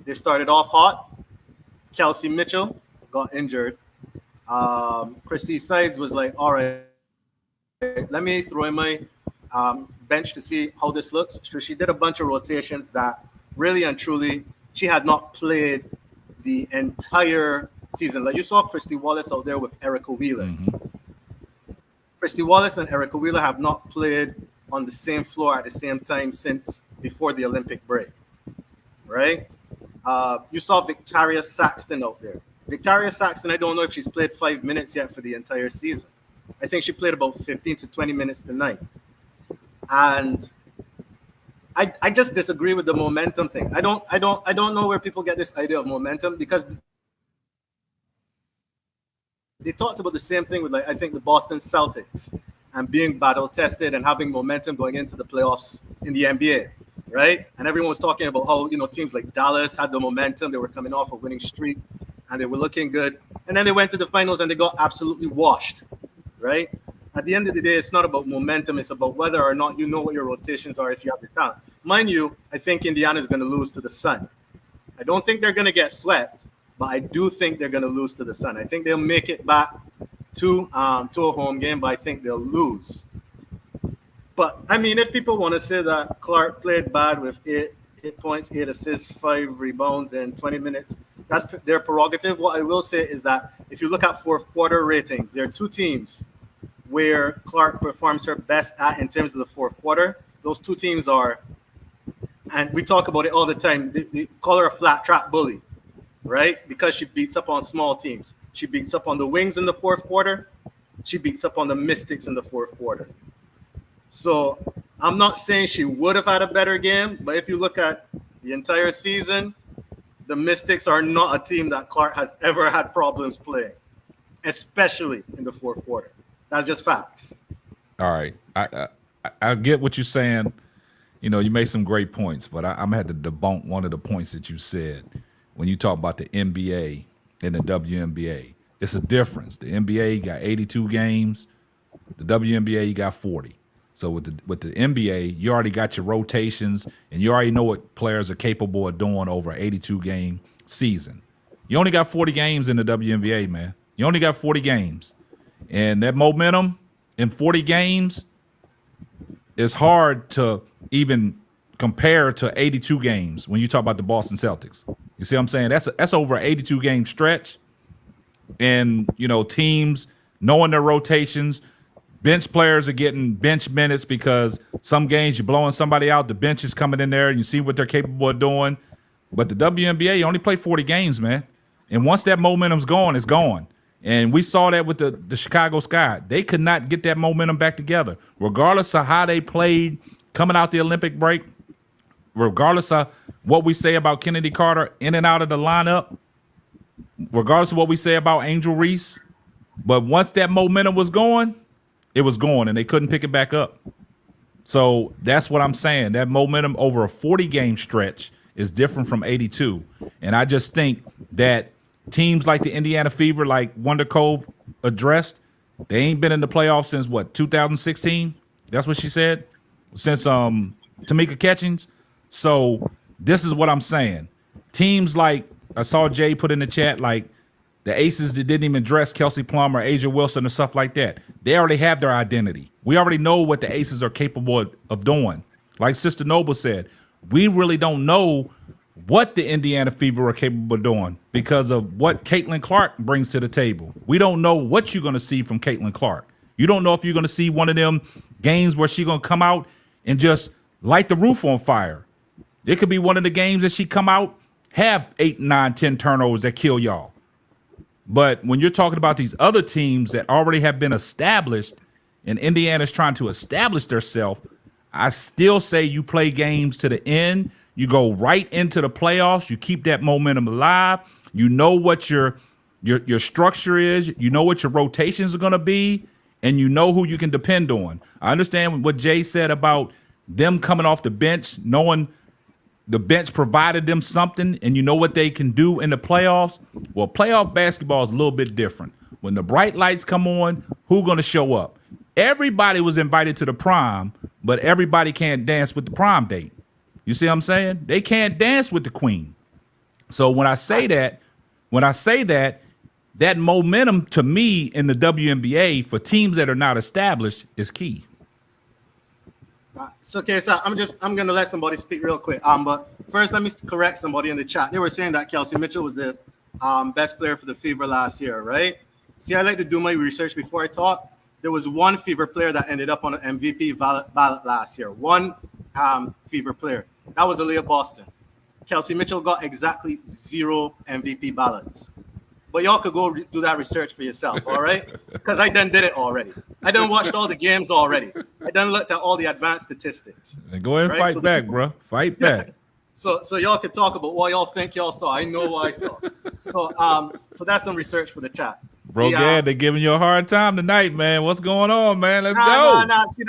They started off hot. Kelsey Mitchell got injured. Christy Sides was like, all right, let me throw in my bench to see how this looks. So she did a bunch of rotations that really and truly she had not played the entire season. Like you saw Christy Wallace out there with Erica Wheeler. Christy Wallace and Erica Wheeler have not played on the same floor at the same time since before the Olympic break, right? You saw Victoria Saxton out there. Victoria Saxton, I don't know if she's played 5 minutes yet for the entire season. I think she played about 15 to 20 minutes tonight. And I just disagree with the momentum thing. I don't know where people get this idea of momentum because they talked about the same thing with, like, I think the Boston Celtics and being battle tested and having momentum going into the playoffs in the NBA, right? And everyone was talking about how, teams like Dallas had the momentum. They were coming off a winning streak and they were looking good. And then they went to the finals and they got absolutely washed, right? At the end of the day, it's not about momentum. It's about whether or not you know what your rotations are if you have the talent. Mind you, I think Indiana is going to lose to the Sun. I don't think they're going to get swept, but I do think they're going to lose to the Sun. I think they'll make it back to a home game, but I think they'll lose. But, I mean, if people want to say that Clark played bad with 8 points, 8 assists, 5 rebounds in 20 minutes, that's their prerogative. What I will say is that if you look at fourth quarter ratings, there are 2 teams where Clark performs her best at in terms of the fourth quarter. Those 2 teams are, and we talk about it all the time, they call her a flat trap bully, right? Because she beats up on small teams. She beats up on the Wings in the fourth quarter. She beats up on the Mystics in the fourth quarter. So I'm not saying she would have had a better game, but if you look at the entire season, the Mystics are not a team that Clark has ever had problems playing, especially in the fourth quarter. That's just facts. All right. I get what you're saying. You made some great points, but I'm going to have to debunk one of the points that you said when you talk about the NBA and the WNBA. It's a difference. The NBA got 82 games. The WNBA, you got 40. So with the NBA, you already got your rotations, and you already know what players are capable of doing over an 82-game season. You only got 40 games in the WNBA, man. You only got 40 games. And that momentum in 40 games is hard to even compare to 82 games when you talk about the Boston Celtics. You see what I'm saying? That's over an 82-game stretch. And, teams knowing their rotations, bench players are getting bench minutes because some games you're blowing somebody out, the bench is coming in there and you see what they're capable of doing. But the WNBA, you only play 40 games, man. And once that momentum's gone, it's gone. And we saw that with the Chicago Sky. They could not get that momentum back together, regardless of how they played coming out the Olympic break, regardless of what we say about Kennedy Carter in and out of the lineup, regardless of what we say about Angel Reese. But once that momentum was gone, it was gone, and they couldn't pick it back up. So that's what I'm saying. That momentum over a 40-game stretch is different from 82. And I just think that teams like the Indiana Fever, like Wonder Cove addressed, they ain't been in the playoffs since, 2016? That's what she said? Since Tamika Catchings. So this is what I'm saying. teams like I saw Jay put in the chat, like the Aces that didn't even dress Kelsey Plum or Asia Wilson and stuff like that. They already have their identity. We already know what the Aces are capable of doing. Like Sister Noble said, we really don't know what the Indiana Fever are capable of doing because of what Caitlin Clark brings to the table. We don't know what you're going to see from Caitlin Clark. You don't know if you're going to see one of them games where she's going to come out and just light the roof on fire. It could be one of the games that she come out, have 8, 9, 10 turnovers that kill y'all. But when you're talking about these other teams that already have been established and Indiana's trying to establish themselves, I still say you play games to the end. You go right into the playoffs. You keep that momentum alive. You know what your structure is. You know what your rotations are going to be, and you know who you can depend on. I understand what Jay said about them coming off the bench, knowing the bench provided them something, and you know what they can do in the playoffs. Well, playoff basketball is a little bit different. When the bright lights come on, who's going to show up? Everybody was invited to the prom, but everybody can't dance with the prom date. You see what I'm saying? They can't dance with the queen. So when I say that, that momentum to me in the WNBA for teams that are not established is key. So I'm gonna let somebody speak real quick. But first let me correct somebody in the chat. They were saying that Kelsey Mitchell was the best player for the Fever last year, right? See, I like to do my research before I talk. There was one Fever player that ended up on an MVP ballot last year. One Fever player. That was Aaliyah Boston. Kelsey Mitchell got exactly 0 MVP ballots. But y'all could go do that research for yourself, all right? Because I done did it already. I done watched all the games already. I done looked at all the advanced statistics. And go ahead and fight back, bro. Fight back. So y'all can talk about what y'all think y'all saw. I know what I saw. So that's some research for the chat. Bro, Gad, they're giving you a hard time tonight, man. What's going on, man? Let's go. No. See,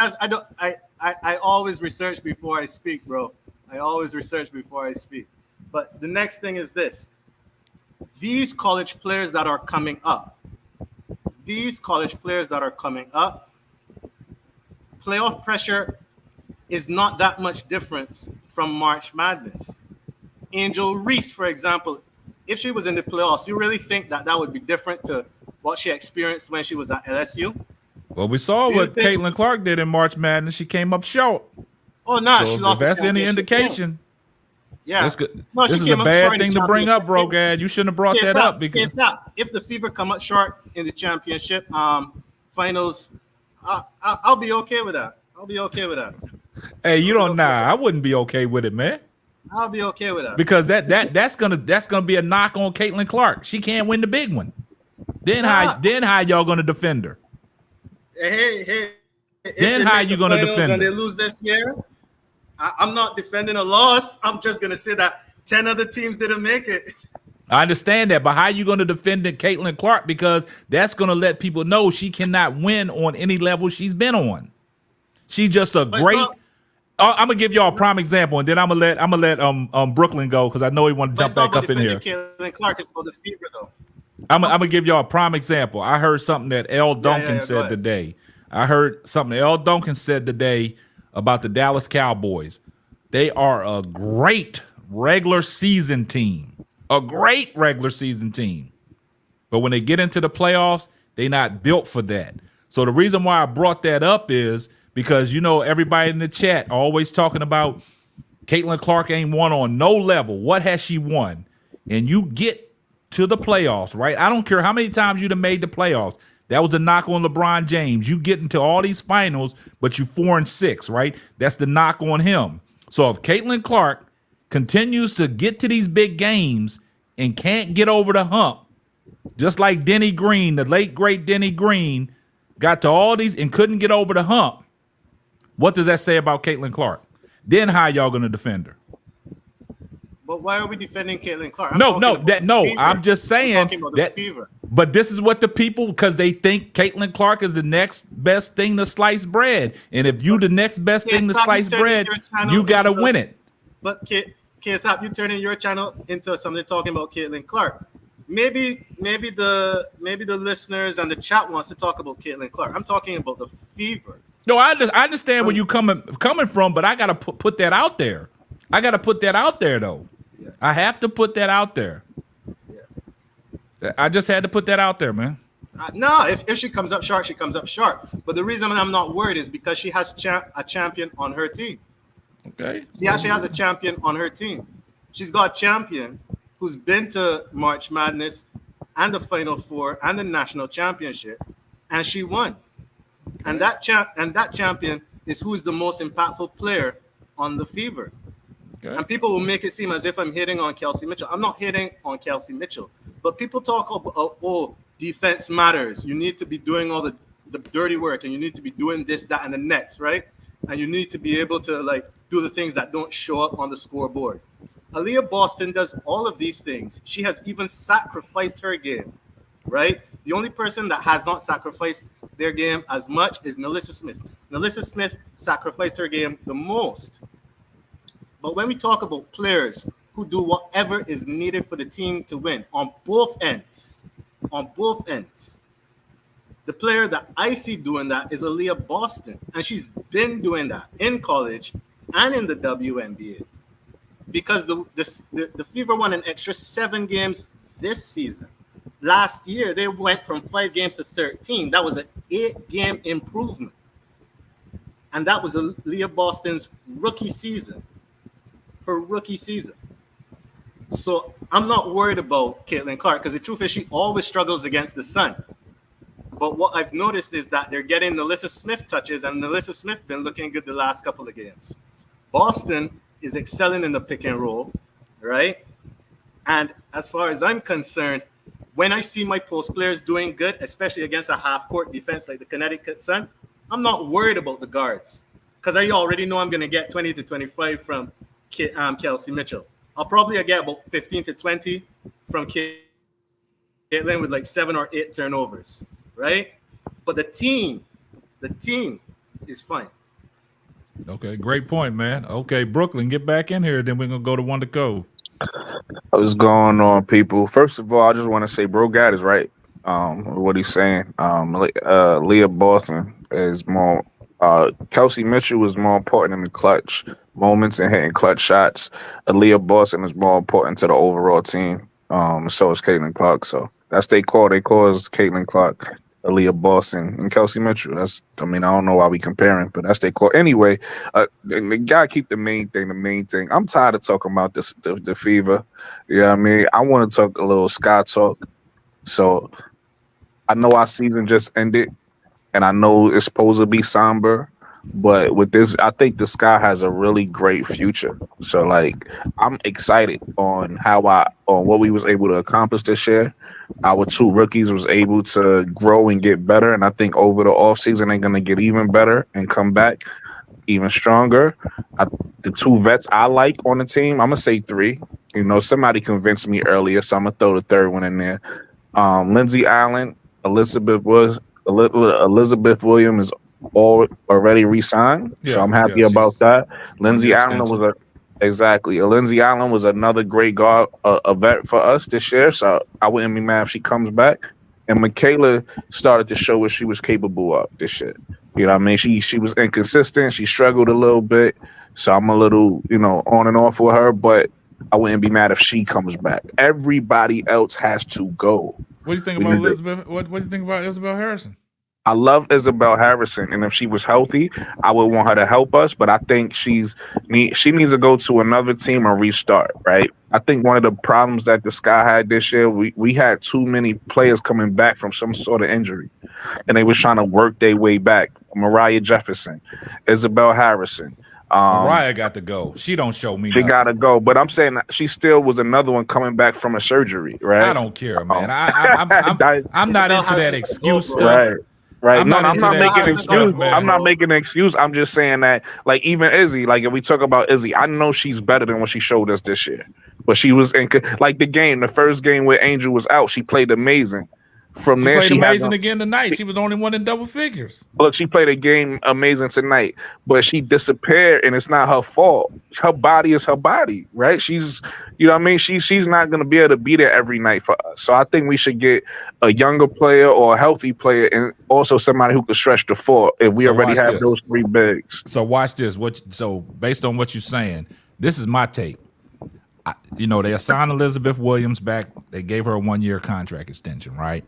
I always research before I speak, bro. I always research before I speak. But the next thing is this. These college players that are coming up, playoff pressure is not that much different from March Madness. Angel Reese, for example, if she was in the playoffs, you really think that would be different to what she experienced when she was at LSU? Well, we saw what Caitlin Clark did in March Madness. She came up short. Oh, no, so she if lost. that's any indication. Yeah, this is a bad thing to bring up, bro, Gad. You shouldn't have brought that up because if the Fever come up short in the championship finals, I'll be okay with that. Hey, you don't know. I wouldn't be okay with it, man. I'll be okay with that because that's gonna be a knock on Caitlin Clark. She can't win the big one. Then how y'all gonna defend her? Hey. Then how you gonna defend her? And they lose this year. I'm not defending a loss. I'm just gonna say that 10 other teams didn't make it. I understand that, but how you gonna defend Caitlin Clark? Because that's gonna let people know she cannot win on any level she's been on. She's just a great. I'm gonna give y'all a prime example, and then I'm gonna let Brooklyn go because I know he want to jump back up in here. Caitlin Clark is for the Fever though. I'm gonna give y'all a prime example. I heard something that L. Duncan said today. I heard something L. Duncan said today about the Dallas Cowboys. They are a great regular season team. But when they get into the playoffs, they're not built for that. So the reason why I brought that up is because, you know, everybody in the chat always talking about Caitlin Clark ain't won on no level. What has she won? And you get to the playoffs, right? I don't care how many times you'd have made the playoffs. That was the knock on LeBron James. You get into all these finals, but you 4-6, right? That's the knock on him. So if Caitlin Clark continues to get to these big games and can't get over the hump, just like Denny Green, the late great Denny Green, got to all these and couldn't get over the hump, what does that say about Caitlin Clark? Then how y'all gonna defend her? But why are we defending Caitlin Clark? I'm just saying that. But this is what the people, because they think Caitlin Clark is the next best thing to slice bread, and if you the next best thing to slice bread, you gotta win it. But KSAP, you turning your channel into something talking about Caitlin Clark. Maybe the listeners and the chat wants to talk about Caitlin Clark. I'm talking about the Fever. No, I understand where you coming from, but I gotta put that out there. I gotta put that out there though. Yeah. I have to put that out there. I just had to put that out there, man. No, if she comes up short, she comes up short. But the reason I'm not worried is because she has a champion on her team. Okay. She actually has a champion on her team. She's got a champion who's been to March Madness and the Final Four and the national championship, and she won. And that champion is who is the most impactful player on the Fever. Okay. And people will make it seem as if I'm hitting on Kelsey Mitchell. I'm not hitting on Kelsey Mitchell. But people talk about, oh, defense matters. You need to be doing all the dirty work, and you need to be doing this, that, and the next, right? And you need to be able to like do the things that don't show up on the scoreboard. Aaliyah Boston does all of these things. She has even sacrificed her game, right? The only person that has not sacrificed their game as much is Nalissa Smith. Nalissa Smith sacrificed her game the most. But when we talk about players who do whatever is needed for the team to win on both ends, the player that I see doing that is Aaliyah Boston. And she's been doing that in college and in the WNBA. Because the Fever won an extra 7 games this season. Last year, they went from 5 games to 13. That was an 8-game improvement. And that was Aaliyah Boston's rookie season. Her rookie season. So I'm not worried about Caitlin Clark because the truth is she always struggles against the sun. But what I've noticed is that they're getting Nalissa Smith touches, and Nalissa Smith been looking good the last couple of games. Boston is excelling in the pick and roll, right? And as far as I'm concerned, when I see my post players doing good, especially against a half-court defense like the Connecticut Sun, I'm not worried about the guards because I already know I'm going to get 20 to 25 from Kelsey Mitchell. I'll probably get about 15 to 20 from Caitlin with like 7 or 8 turnovers, right? But the team is fine. Okay, great point, man. Okay, Brooklyn, get back in here, then we're going to go to Wonder Cove. What's going on, people? First of all, I just want to say Bro Gad is right. What he's saying. Leah Boston is more Kelsey Mitchell is more important in the clutch moments and hitting clutch shots. Aaliyah Boston is more important to the overall team. So is Caitlin Clark. So that's they call. They call is Caitlin Clark, Aaliyah Boston, and Kelsey Mitchell. I don't know why we comparing, but that's they call. Anyway, they gotta keep the main thing. I'm tired of talking about this the Fever. Yeah, I mean, I want to talk a little Sky talk. So I know our season just ended, and I know it's supposed to be somber, but with this, I think the Sky has a really great future. So like, I'm excited on what we was able to accomplish this year. Our 2 rookies was able to grow and get better, and I think over the offseason they're gonna get even better and come back even stronger. The 2 vets I like on the team, I'm gonna say 3. You know, somebody convinced me earlier, so I'm gonna throw the 3rd one in there. Lindsay Allen, Elizabeth Williams is already re-signed, so I'm happy about that. Lindsay Allen Lindsay Allen was another great guard, a vet for us this year, so I wouldn't be mad if she comes back. And Michaela started to show what she was capable of this year. You know what I mean? She was inconsistent. She struggled a little bit, so I'm a little, on and off with her, but I wouldn't be mad if she comes back. Everybody else has to go. What do you think about Elizabeth? What do you think about Isabel Harrison? I love Isabel Harrison, and if she was healthy, I would want her to help us. But I think she needs to go to another team and restart. Right? I think one of the problems that the Sky had this year, we had too many players coming back from some sort of injury, and they was trying to work their way back. Mariah Jefferson, Isabel Harrison. Mariah got to go. She don't show me. She got to go, but I'm saying that she still was another one coming back from a surgery. Right? I don't care, man. I'm not into that excuse stuff. Right. I'm not making an excuse. I'm not making an excuse. I'm just saying that, like, even Izzy, like, if we talk about Izzy, I know she's better than what she showed us this year. But she was the first game where Angel was out, she played amazing. From there, she played amazing again tonight. She was the only one in double figures. Look, she played a game amazing tonight, but she disappeared, and it's not her fault. Her body is her body, right? She's, she's not going to be able to be there every night for us. So I think we should get a younger player or a healthy player, and also somebody who can stretch the floor if we already have those 3 bigs. So watch this. So based on what you're saying, this is my take. They assigned Elizabeth Williams back. They gave her a 1-year contract extension, right?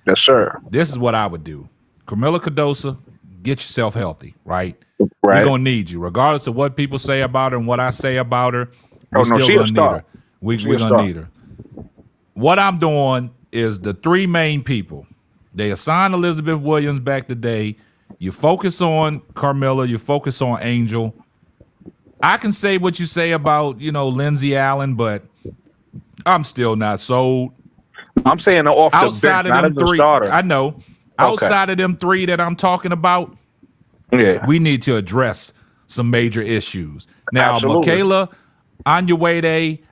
Yes, sir. This is what I would do. Carmilla Cardoso, get yourself healthy, right? Right. We're going to need you. Regardless of what people say about her and what I say about her, we're no, still she a going to need star. her. We're She a going star. to need her. What I'm doing is the 3 main people. They assigned Elizabeth Williams back today. You focus on Carmilla. You focus on Angel. I can say what you say about, Lindsey Allen, but I'm still not sold. I'm saying off the Outside bench, of not as them a 3, starter. I know. Outside of them 3 that I'm talking about, Yeah. we need to address some major issues. Now, Absolutely. Michaela Onyenuede,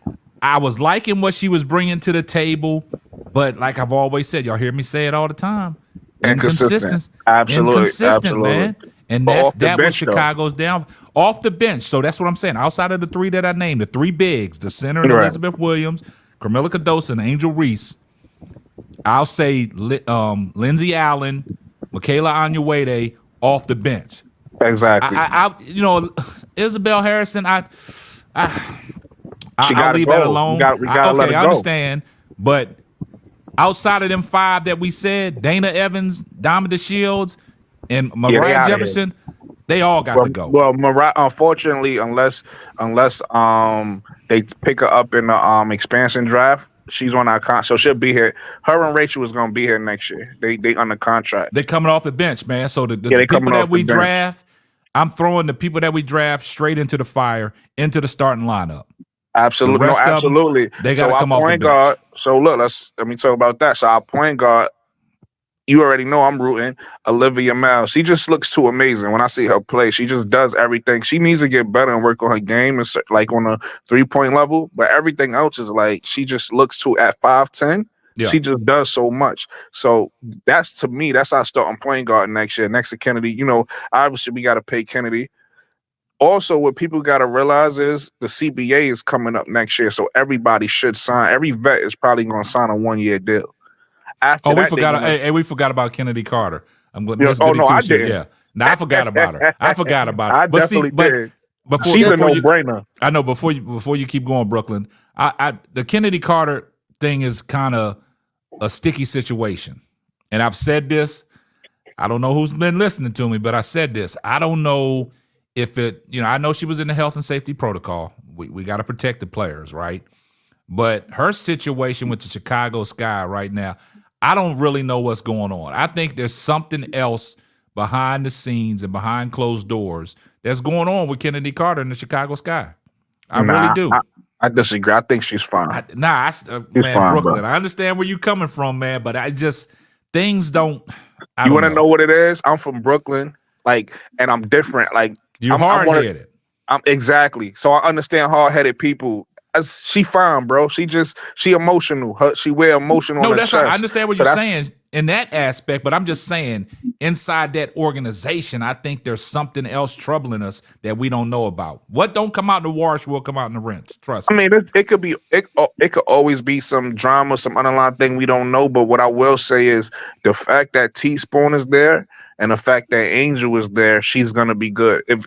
I was liking what she was bringing to the table, but like I've always said, y'all hear me say it all the time. Inconsistent. Absolutely. Inconsistent, Absolutely. man. And But off the that was bench, though. Chicago's down off the bench. So that's what I'm saying. Outside of the 3 that I named, the 3 bigs, the center and Right. Elizabeth Williams, Carmilla Cardoso, and Angel Reese, I'll say Lindsey Allen, Michaela Onyenuede off the bench. Exactly. Isabel Harrison, I'll gotta leave go. that alone. We gotta let her I go. understand, but outside of them 5 that we said, Dana Evans, Dominic Shields, and they Mariah outta Jefferson, they all got to go. Well, Mariah, unfortunately, unless they pick her up in the expansion draft, she's on our contract, so she'll be here. Her and Rachel is gonna be here next year. They under contract. They coming off the bench, man. So the they people coming that off we the bench. draft, I'm throwing the people that we draft straight into the fire, into the starting lineup. Absolutely, The rest of 'em, absolutely. they gotta come off the point bench. guard. So look, let me talk about that. So our point guard, you already know I'm rooting Olivia Miles. She just looks too amazing when I see her play. She just does everything. She needs to get better and work on her game, and like on a 3-point level. But everything else is like she just looks too at 5'10". Yeah. She just does so much. So that's, to me, that's our starting point guard next year. Next to Kennedy, obviously we got to pay Kennedy. Also, what people got to realize is the CBA is coming up next year, so everybody should sign. Every vet is probably going to sign a 1-year deal. After We that, forgot. they We forgot about Kennedy Carter. I'm going. Yeah, oh, no, I didn't. Yeah, no, I forgot about her. I forgot about her. I definitely did. Before, She's a before you, no-brainer. I know. Before you keep going, Brooklyn. The Kennedy Carter thing is kind of a sticky situation, and I've said this. I don't know who's been listening to me, but I said this. I don't know if it. I know she was in the health and safety protocol. We got to protect the players, right? But her situation with the Chicago Sky right now, I don't really know what's going on. I think there's something else behind the scenes and behind closed doors that's going on with Kennedy Carter and the Chicago Sky. I really do. I disagree. I think she's fine. Man, fine, Brooklyn, bro. I understand where you're coming from, man, but things don't. You want to know what it is? I'm from Brooklyn, and I'm different. You're hard-headed. I'm exactly. So I understand hard-headed people. She fine, bro. She emotional. She wear emotion on her chest. I understand what you're saying in that aspect, but I'm just saying inside that organization, I think there's something else troubling us that we don't know about. What don't come out in the wash will come out in the rinse. Trust me. I mean, it could be. It could always be some drama, some underlying thing we don't know. But what I will say is the fact that Teaspoon is there and the fact that Angel is there, she's gonna be good. If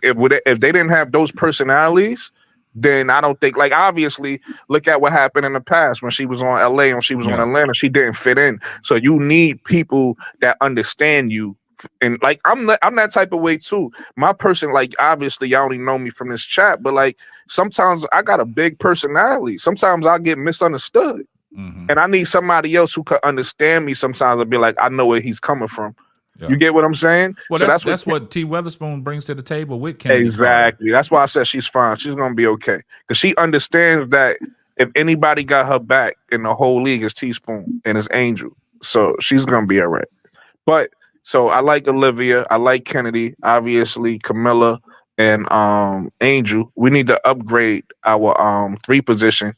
they didn't have those personalities, then I don't think, obviously, look at what happened in the past when she was on LA and she was on Atlanta. She didn't fit in. So you need people that understand you. And I'm that type of way too. My person, obviously y'all only know me from this chat, but sometimes I got a big personality. Sometimes I get misunderstood. Mm-hmm. And I need somebody else who could understand me sometimes and be like, I know where he's coming from. Yeah. You get what I'm saying? Well, so that's what T. Weatherspoon brings to the table with Kennedy. Exactly. That's why I said she's fine. She's gonna be okay because she understands that if anybody got her back in the whole league, it's Teaspoon and it's Angel. So she's gonna be all right. But so I like Olivia. I like Kennedy. Obviously, Camilla and Angel. We need to upgrade our 3 position.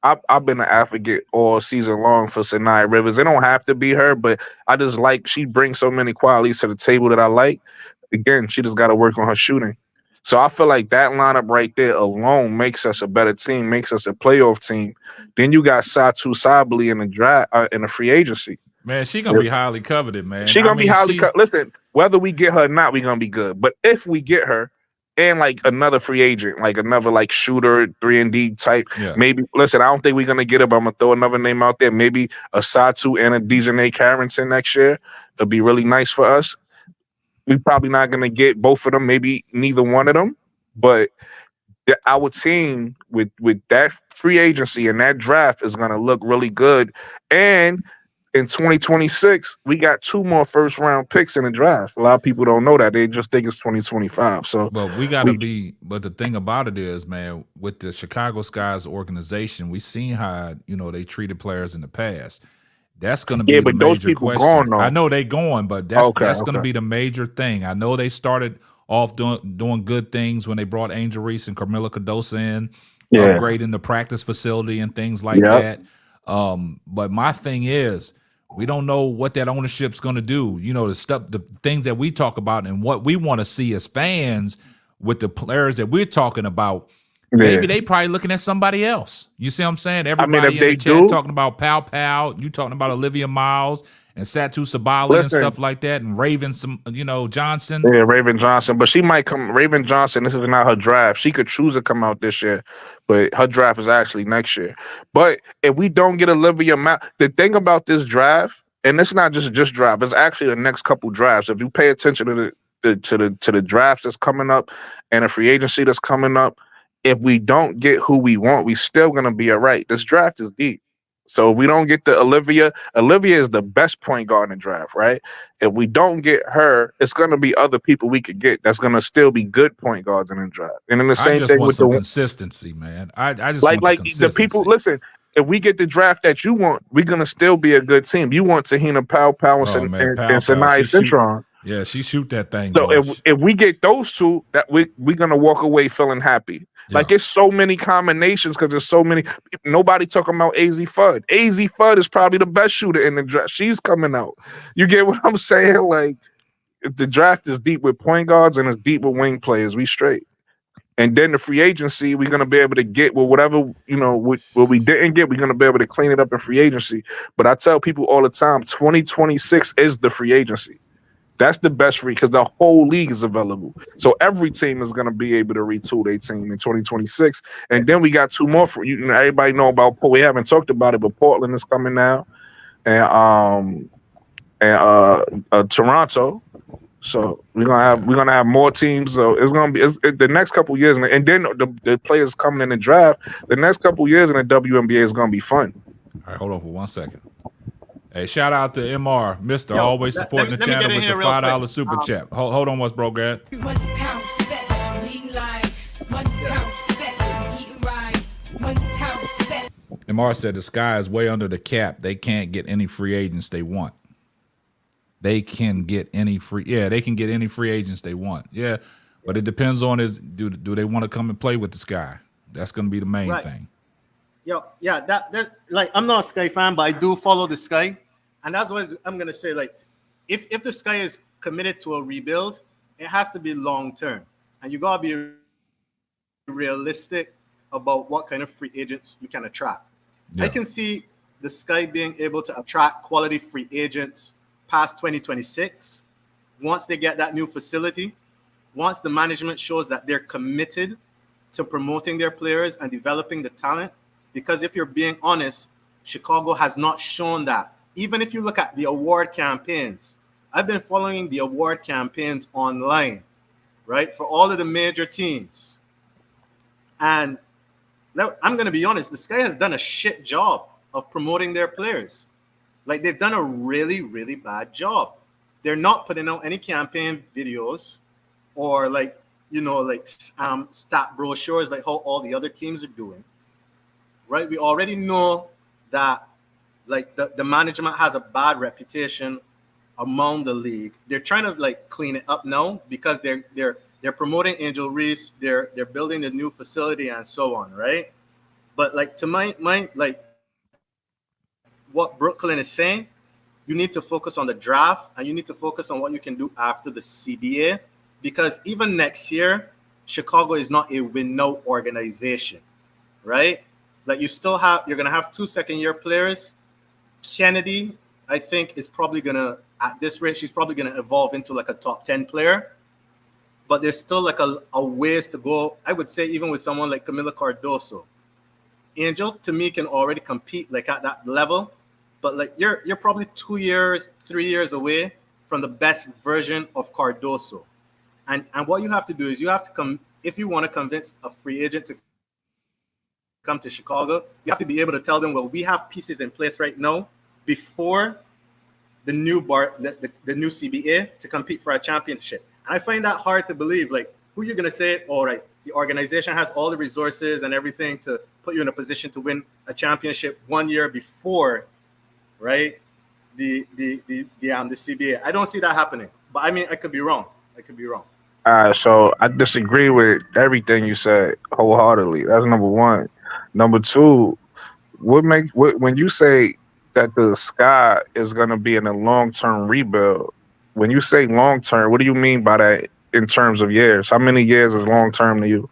I've been an advocate all season long for Sanaya Rivers. It don't have to be her, but I just she brings so many qualities to the table that I like. Again, she just got to work on her shooting. So I feel like that lineup right there alone makes us a better team, makes us a playoff team. Then you got Satu Sabali in the draft, in the free agency. Man, she gonna be highly coveted, man. She gonna be highly coveted. Listen, whether we get her or not, we gonna be good. But if we get her, and like another free agent, like another like shooter, 3-and-D type. Yeah. Maybe listen, I don't think we're gonna get it, but I'm gonna throw another name out there. Maybe a Satu and a Dejanay Carrington next year. It'll be really nice for us. We're probably not gonna get both of them, maybe neither one of them, but our team with that free agency and that draft is gonna look really good. And in 2026, we got 2 more first round picks in the draft. A lot of people don't know that. They just think it's 2025. So But we got to be. But the thing about it is, man, with the Chicago Sky's organization, we seen how they treated players in the past. That's going to be yeah, the but those major people question. gone though. I know they going, but that's Okay, going to be the major thing. I know they started off doing good things when they brought Angel Reese and Carmilla Cardosa in, Yeah. upgrading the practice facility and things like that. But my thing is, we don't know what that ownership's going to do. The things that we talk about and what we want to see as fans with the players that we're talking about. Maybe they probably looking at somebody else. You see what I'm saying? Everybody in the chat talking about Pow. You talking about Olivia Miles and Satu Sabali and stuff like that, and Raven, Johnson. Yeah, Raven Johnson, but she might come. Raven Johnson, this is not her draft. She could choose to come out this year, but her draft is actually next year. But if we don't get Olivia Miles, the thing about this draft, and it's not just draft, it's actually the next couple drafts. If you pay attention to the drafts that's coming up and the free agency that's coming up, if we don't get who we want, we still gonna be all right. This draft is deep. So if we don't get the Olivia is the best point guard in the draft, right? If we don't get her, it's gonna be other people we could get that's gonna still be good point guards in the draft. And then the same thing with the consistency, man. I just like want the people. Listen, if we get the draft that you want, we're gonna still be a good team. You want Tahina Pow and Sanaya Cintron. Yeah, she shoot that thing. So if we get those two, that we're gonna walk away feeling happy. Yeah. Like it's so many combinations because there's so many. Nobody talking about AZ Fudd. AZ Fudd is probably the best shooter in the draft. She's coming out. You get what I'm saying? Like if the draft is deep with point guards and it's deep with wing players, we straight. And then the free agency, we're gonna be able to get whatever what we didn't get. We're gonna be able to clean it up in free agency. But I tell people all the time, 2026 is the free agency. That's the best free because the whole league is available. So every team is going to be able to retool their team in 2026. And then we got 2 more for everybody know about. We haven't talked about it, but Portland is coming now, and Toronto. So we're gonna have more teams. So it's gonna be the next couple years, and then the players coming in the draft. The next couple years in the WNBA is gonna be fun. All right, hold on for 1 second. Hey, shout out to MR, Mr. Always supporting the channel with the $5 super chat. Hold on, what's bro, Grad? MR said the Sky is way under the cap. They can't get any free agents they want. They can get any free. Yeah, they can get any free agents they want. Yeah, but it depends on do they want to come and play with the Sky? That's going to be the main thing. Yeah, that like I'm not a Sky fan, but I do follow the Sky, and that's what I'm gonna say. Like, if the Sky is committed to a rebuild, it has to be long term, and you gotta be realistic about what kind of free agents you can attract. Yeah. I can see the Sky being able to attract quality free agents past 2026 once they get that new facility, once the management shows that they're committed to promoting their players and developing the talent. Because if you're being honest, Chicago has not shown that. Even if you look at the award campaigns, I've been following the award campaigns online, right, for all of the major teams. And now, I'm going to be honest, the Sky has done a shit job of promoting their players. Like, they've done a really, really bad job. They're not putting out any campaign videos or, like, stat brochures like how all the other teams are doing. Right, we already know that like the management has a bad reputation among the league. They're trying to like clean it up now because they're promoting Angel Reese, they're building the new facility and so on, right? But like to my like what Brooklyn is saying, you need to focus on the draft and you need to focus on what you can do after the CBA, because even next year, Chicago is not a win-now organization, right? Like you're gonna have 2 second-year players. Kennedy, I think, is probably gonna, at this rate, she's probably gonna evolve into like a top 10 player. but there's still like a ways to go. I would say even with someone like Camila Cardoso, Angel to me can already compete like at that level, but like you're probably 2 years, 3 years away from the best version of Cardoso. And what you have to do is you have to come if you want to convince a free agent to come to Chicago, you have to be able to tell them, well, we have pieces in place right now before the new the new CBA to compete for a championship. And I find that hard to believe. Like, who you're gonna say, all right, the organization has all the resources and everything to put you in a position to win a championship 1 year before, right? The CBA. I don't see that happening. But I mean, I could be wrong. So I disagree with everything you said wholeheartedly. That's number one. Number two, when you say that the Sky is going to be in a long-term rebuild? When you say long-term, what do you mean by that in terms of years? How many years is long-term to you?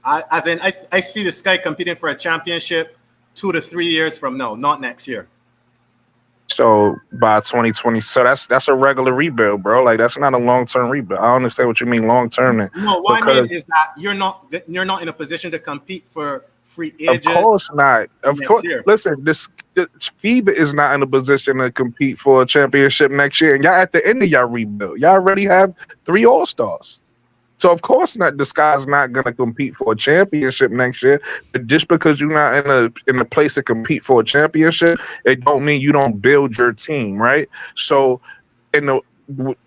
I see the Sky competing for a championship 2 to 3 years from now, not next year. So by 2020, so that's a regular rebuild, bro. Like, that's not a long-term rebuild. I understand what you mean long-term. No, what I mean is that you're not in a position to compete for free agents. Of course not. Of course. Year. Listen, the FIBA is not in a position to compete for a championship next year. And y'all at the end of y'all rebuild. Y'all already have 3 All-Stars. So of course not, the Sky's not going to compete for a championship next year. But just because you're not in a place to compete for a championship, it don't mean you don't build your team, right? So,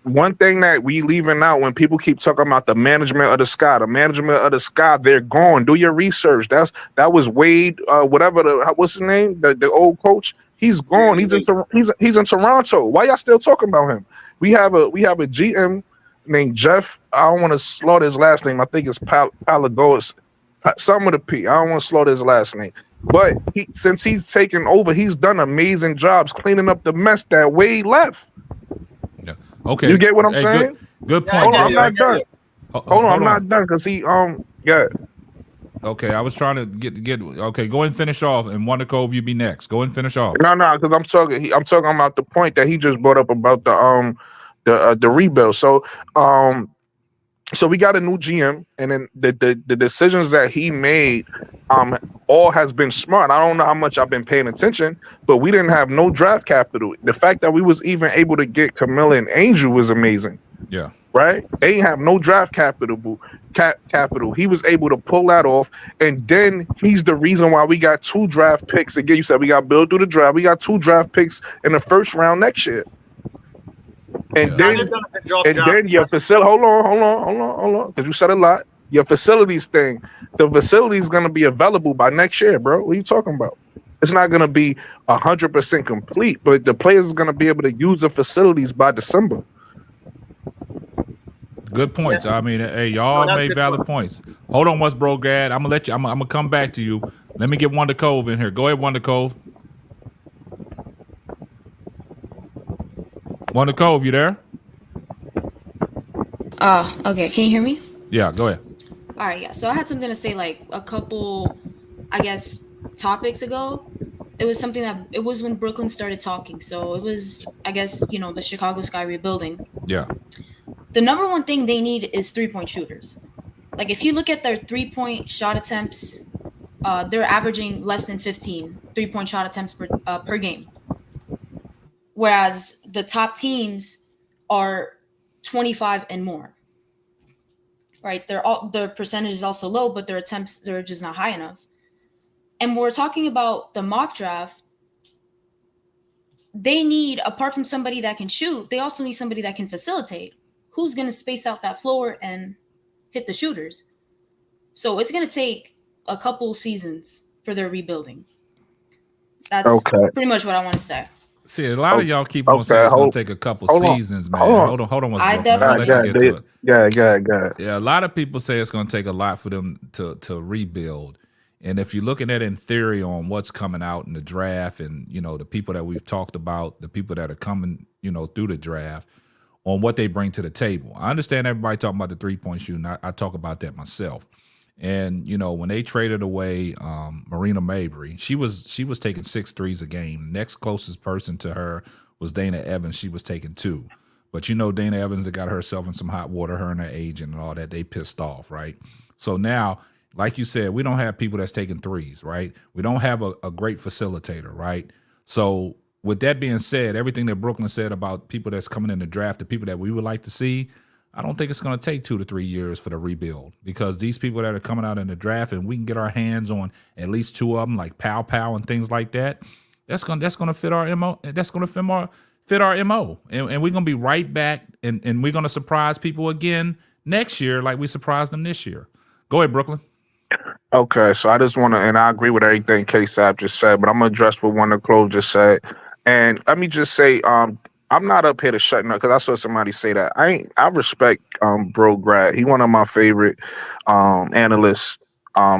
one thing that we leaving out when people keep talking about the management of the Sky, they're gone. Do your research. That was Wade, what's his name, the old coach. He's gone. He's in Toronto. Why y'all still talking about him? We have a GM named Jeff. I don't want to slaughter his last name. I think it's Palagos, something with a P. I don't want to slaughter his last name. But since he's taken over, he's done amazing jobs cleaning up the mess that Wade left. Yeah. Okay. You get what I'm saying? Good point. Hold on, I'm not done. Hold on, I'm not done because yeah. Okay, I was trying to get. Okay, go and finish off, and Wonder Cove, you be next. Go and finish off. No, because I'm talking about the point that he just brought up about the rebuild. So we got a new GM, and then the decisions that he made all has been smart. I don't know how much I've been paying attention, but we didn't have no draft capital. The fact that we was even able to get Camilla and Angel was amazing. Yeah. Right? They ain't have no draft capital. He was able to pull that off, and then he's the reason why we got 2 draft picks. Again, you said we got built through the draft. We got 2 draft picks in the first round next year. And then your facility. Hold on, because you said a lot. Your facilities thing. The facility is going to be available by next year, bro. What are you talking about? It's not going to be 100% complete, but the players are going to be able to use the facilities by December. Good points. I mean, hey, y'all made valid points. Hold on, bro, Gad. I'm gonna let you. I'm gonna come back to you. Let me get Wonder Cove in here. Go ahead, Wonder Cove. Wonder Cove, you there? Okay. Can you hear me? Yeah, go ahead. All right, yeah. So I had something to say like a couple, I guess, topics ago. It was something it was when Brooklyn started talking. So it was, I guess, the Chicago Sky rebuilding. Yeah. The number one thing they need is 3-point shooters. Like, if you look at their 3-point shot attempts, they're averaging less than 15 3-point shot attempts per game. Whereas the top teams are 25 and more. Right? Their percentage is also low, but their attempts, they're just not high enough. And when we're talking about the mock draft, they need, apart from somebody that can shoot, they also need somebody that can facilitate. Who's going to space out that floor and hit the shooters? So it's going to take a couple seasons for their rebuilding. That's pretty much what I want to say. See, a lot of y'all keep on saying it's going to take a couple seasons, man. Hold on. I definitely let you get to it. Yeah. Yeah, a lot of people say it's going to take a lot for them to rebuild. And if you're looking at it in theory on what's coming out in the draft and, the people that we've talked about, the people that are coming, through the draft, on what they bring to the table. I understand everybody talking about the 3-point shooting. I talk about that myself. And, when they traded away Marina Mabry, she was taking 6 threes a game. Next closest person to her was Dana Evans. She was taking 2. But you know, Dana Evans that got herself in some hot water, her and her agent and all that, they pissed off, right? So now, like you said, we don't have people that's taking threes, right? We don't have a great facilitator, right? So with that being said, everything that Brooklyn said about people that's coming in the draft, the people that we would like to see, I don't think it's going to take 2 to 3 years for the rebuild, because these people that are coming out in the draft, and we can get our hands on at least 2 of them, like Pow Pow and things like that. That's going to fit our MO. That's going to fit our MO, and we're going to be right back, and we're going to surprise people again next year, like we surprised them this year. Go ahead, Brooklyn. Okay, so I just want to, and I agree with everything K-Sap just said, but I'm gonna address what one of Clove just said. And let me just say, I'm not up here to shut up, because I saw somebody say that. I respect Bro Grad. He one of my favorite analysts,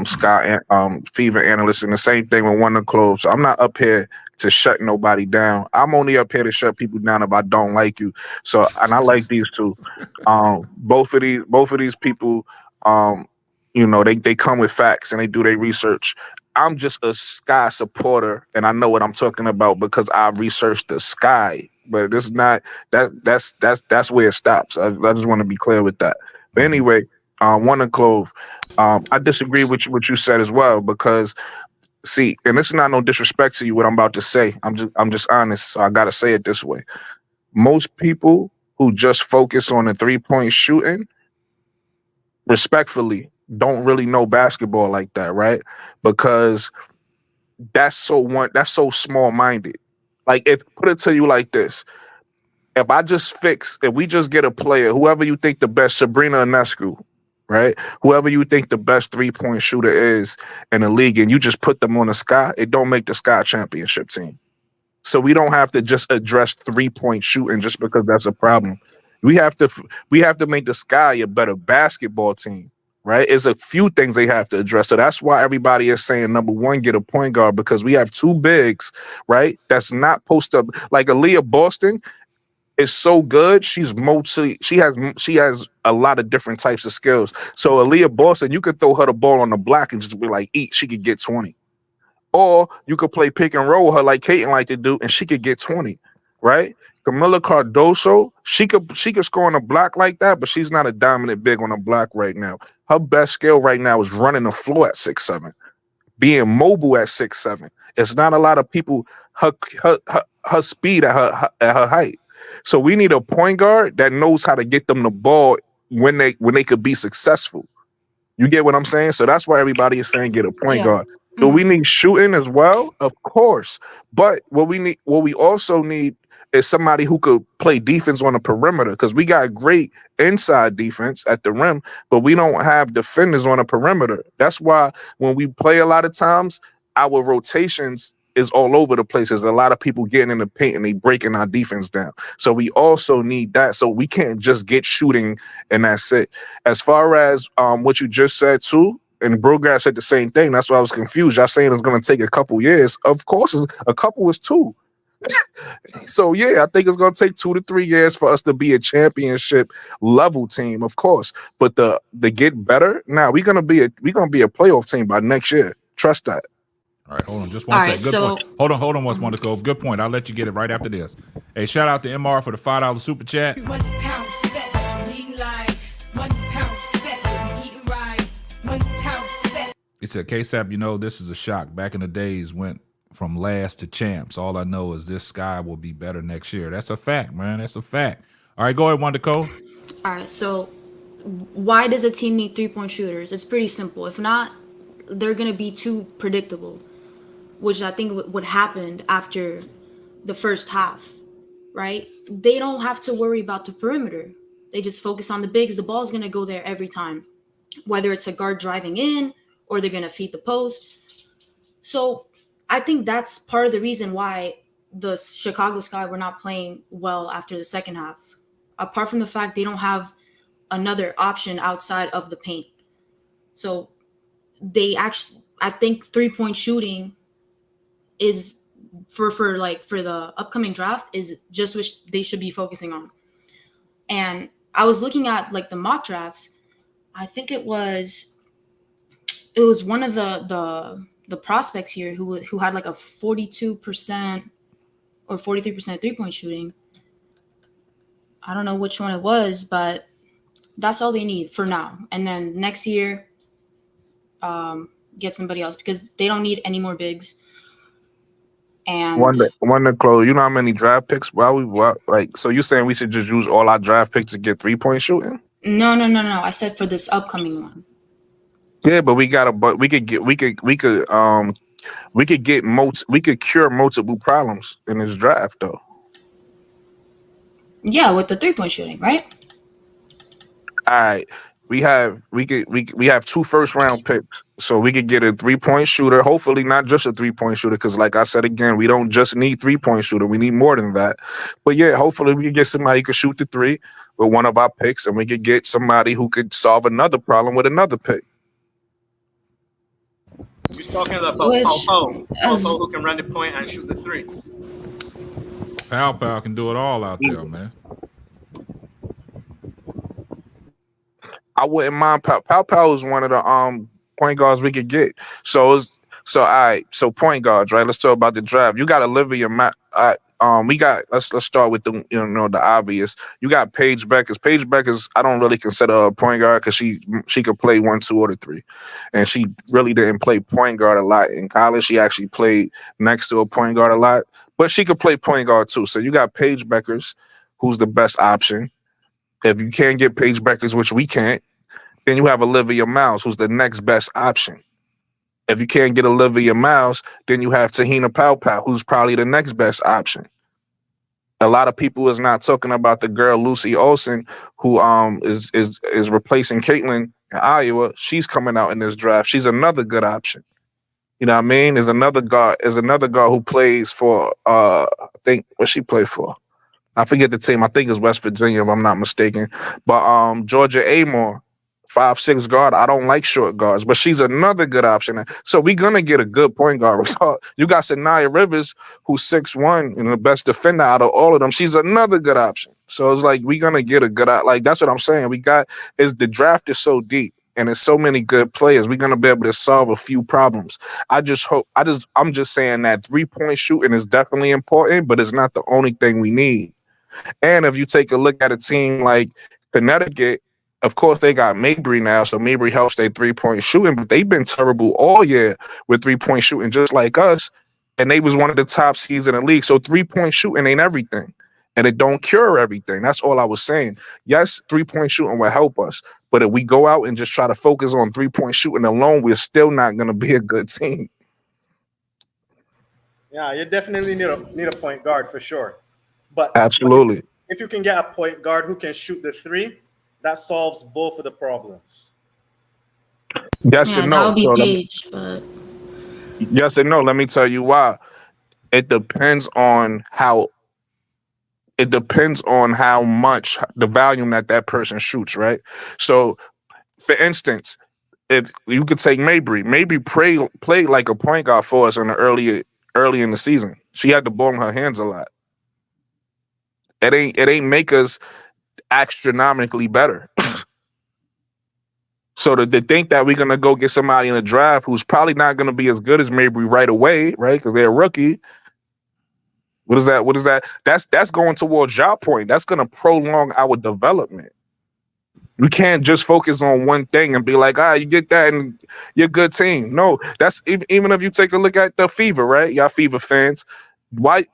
Scott, Fever analysts, and the same thing with one of Clove. So I'm not up here to shut nobody down. I'm only up here to shut people down if I don't like you. So, and I like these two. Both of these people. They come with facts and they do their research. I'm just a Sky supporter, and I know what I'm talking about because I researched the Sky. But it's not that's where it stops. I just want to be clear with that. But anyway, one and Clove, I disagree with what you said as well, because see, and this is not no disrespect to you what I'm about to say. I'm just honest, so I gotta say it this way. Most people who just focus on the 3-point shooting, respectfully, don't really know basketball like that, right? Because that's so small-minded. Like, put it to you like this. If we just get a player, whoever you think the best, Sabrina Ionescu, right? Whoever you think the best 3-point shooter is in the league, and you just put them on the Sky, it don't make the Sky championship team. So we don't have to just address 3-point shooting just because that's a problem. We have to make the Sky a better basketball team, right? It's a few things they have to address. So that's why everybody is saying, number one, get a point guard, because we have 2 bigs, right? That's not post up. Like Aaliyah Boston is so good. She has a lot of different types of skills. So Aaliyah Boston, you could throw her the ball on the block and just be like, eat. She could get 20. Or you could play pick and roll with her like Kaiten like to do, and she could get 20, right? Camila Cardoso, she could score on a block like that, but she's not a dominant big on a block right now. Her best skill right now is running the floor at 6'7", being mobile at 6'7". It's not a lot of people her speed at her height. So we need a point guard that knows how to get them the ball when they could be successful. You get what I'm saying? So that's why everybody is saying get a point guard. Do we need shooting as well? Of course. But what we also need is somebody who could play defense on the perimeter, because we got great inside defense at the rim, but we don't have defenders on the perimeter. That's why when we play a lot of times, our rotations is all over the place. There's a lot of people getting in the paint and they breaking our defense down. So we also need that. So we can't just get shooting and that's it. As far as what you just said too, and Brogard said the same thing. That's why I was confused. Y'all saying it's going to take a couple years. Of course, a couple is 2. So yeah, I think it's going to take 2 to 3 years for us to be a championship level team, of course. But the get better, now we're going to be a playoff team by next year. Trust that. All right, hold on just one second. Good point. Hold on, what's Wonderful? Good point. I'll let you get it right after this. Hey, shout out to MR for the $5 super chat. He said, K-Sap, this is a shock. Back in the days, went from last to champs. All I know is this Sky will be better next year. That's a fact, man. That's a fact. All right, go ahead, Wonderco. All right, so why does a team need 3-point shooters? It's pretty simple. If not, they're going to be too predictable, which I think would happen after the first half, right? They don't have to worry about the perimeter. They just focus on the bigs. The ball's going to go there every time, whether it's a guard driving in or they're going to feed the post. So I think that's part of the reason why the Chicago Sky were not playing well after the second half, apart from the fact they don't have another option outside of the paint. So I think 3-point shooting is for the upcoming draft is just what they should be focusing on. And I was looking at the mock drafts. I think it was one of the prospects here who had a 42% or 43% 3-point shooting. I don't know which one it was, but that's all they need for now. And then next year, get somebody else because they don't need any more bigs. And Wonder Chloe, you know how many draft picks? So you saying we should just use all our draft picks to get 3-point shooting? no. I said for this upcoming one. Yeah, but we could cure multiple problems in this draft though. Yeah, with the 3-point shooting, right? All right. We have 2 first-round picks. So we could get a 3-point shooter, hopefully not just a 3-point shooter, because like I said again, we don't just need 3-point shooter. We need more than that. But yeah, hopefully we can get somebody who could shoot the 3 with one of our picks, and we could get somebody who could solve another problem with another pick. You're talking about Which- Pau who can run the point and shoot the 3. Pal can do it all out there, man. I wouldn't mind Pau is one of the point guards we could get. All right. So point guards, right? Let's talk about the draft. You got Olivia let's start with the the obvious. You got Paige Beckers. Paige Beckers, I don't really consider her a point guard because she could play 1, 2, or 3. And she really didn't play point guard a lot in college. She actually played next to a point guard a lot. But she could play point guard too. So you got Paige Beckers, who's the best option. If you can't get Paige Beckers, which we can't, then you have Olivia Miles, who's the next best option. If you can't get Olivia Miles, then you have Tahina Pau, who's probably the next best option. A lot of people is not talking about the girl Lucy Olsen, who is replacing Caitlin in Iowa. She's coming out in this draft. She's another good option. You know what I mean? There's another guy who plays for I think what she played for. I forget the team. I think it's West Virginia, if I'm not mistaken. But Georgia Amore, 5'6" guard. I don't like short guards, but she's another good option. So we're gonna get a good point guard. You got Sanaya Rivers, who's 6'1" and the best defender out of all of them. She's another good option. So it's like we're gonna get a good that's what I'm saying. The draft is so deep and there's so many good players. We're gonna be able to solve a few problems. I'm just saying that 3-point shooting is definitely important, but it's not the only thing we need. And if you take a look at a team like Connecticut, of course they got Mabry now, so Mabry helps their 3-point shooting, but they've been terrible all year with 3-point shooting, just like us, and they was one of the top seeds in the league. So 3-point shooting ain't everything, and it don't cure everything. That's all I was saying. Yes, 3-point shooting will help us, but if we go out and just try to focus on 3-point shooting alone, we're still not going to be a good team. Yeah, you definitely need a point guard for sure. But Absolutely. If you can get a point guard who can shoot the 3, that solves both of the problems. Yes and no. That would be Paige, but yes and no. Let me tell you why. It depends on how much the volume that person shoots, right? So, for instance, if you could take Mabry played like a point guard for us in the early in the season. She had the ball in her hands a lot. It ain't make us astronomically better. So to think that we're gonna go get somebody in the draft who's probably not gonna be as good as Mabry right away, right? Because they're a rookie. What is that? That's going towards your point. That's gonna prolong our development. We can't just focus on one thing and be like, you get that and you're a good team. No, that's even if you take a look at the Fever, right? Y'all Fever fans, why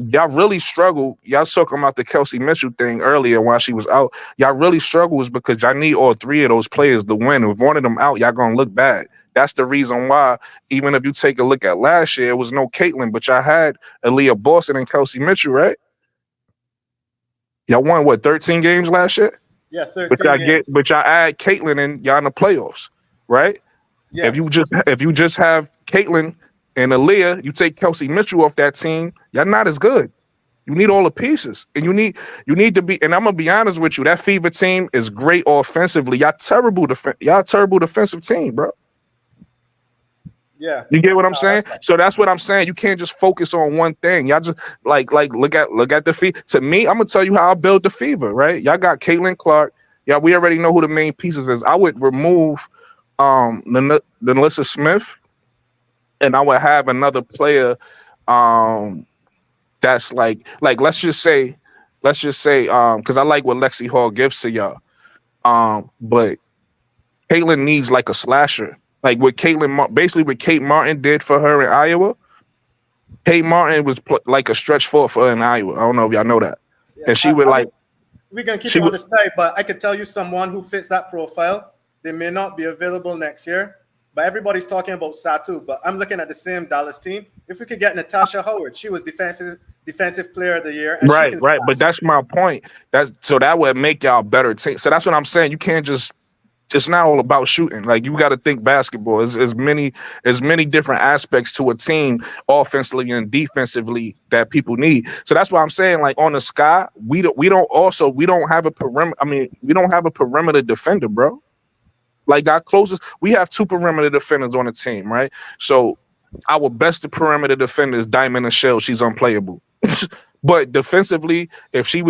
y'all really struggle? Y'all talking about the Kelsey Mitchell thing earlier while she was out. Y'all really struggle is because y'all need all 3 of those players to win. If one of them out, y'all gonna look bad. That's the reason why, even if you take a look at last year, it was no Caitlin, but y'all had Aaliyah Boston and Kelsey Mitchell, right? Y'all won 13 games last year? Yeah, 13 games. But y'all add Caitlin and y'all in the playoffs, right? Yeah. If you just have Caitlin and Aaliyah, you take Kelsey Mitchell off that team, y'all not as good. You need all the pieces, and you need to be. And I'm gonna be honest with you, that Fever team is great offensively. Y'all terrible defensive team, bro. Yeah, you get what I'm saying? So that's what I'm saying. You can't just focus on one thing. Y'all just like look at the Fever. To me, I'm gonna tell you how I build the Fever. Right? Y'all got Caitlin Clark. Yeah, we already know who the main pieces is. I would remove Melissa Smith, and I would have another player that's like let's just say let's just say, because I like what Lexi Hall gives to y'all. But Caitlin needs like a slasher, like what basically what Kate Martin did for her in Iowa. Kate Martin was like a stretch four for her in Iowa. I don't know if y'all know that, Yeah, and she would like we're gonna keep she it on would the side, but I could tell you someone who fits that profile. They may not be available next year, but everybody's talking about Satu. But I'm looking at the same Dallas team. If we could get Natasha Howard, she was defensive player of the year, and she right, can right. slash. But that's my point. That's so that would make y'all better team. So that's what I'm saying. You can't just it's not all about shooting. Like you got to think basketball. As many different aspects to a team, offensively and defensively, that people need. So that's why I'm saying, like on the Sky, we don't have a perimeter. I mean, we don't have a perimeter defender, bro. Like our closest, we have two perimeter defenders on the team, right? So our best perimeter defender is Diamond and Shell. She's unplayable. But defensively, if she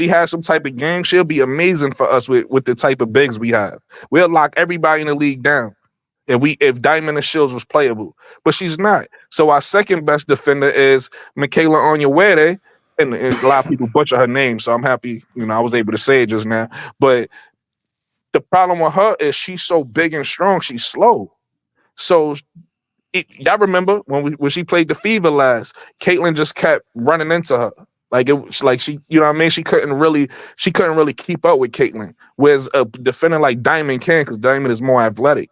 has some type of game, she'll be amazing for us with the type of bigs we have. We'll lock everybody in the league down. If Diamond and Shields was playable, but she's not. So our second best defender is Michaela Onyenwere, and a lot of people butcher her name. So I'm happy, I was able to say it just now. But the problem with her is she's so big and strong, she's slow. So y'all remember when she played the Fever last, Caitlin just kept running into her. Like it was like she, you know what I mean? She couldn't really keep up with Caitlin. Whereas a defender like Diamond can, because Diamond is more athletic.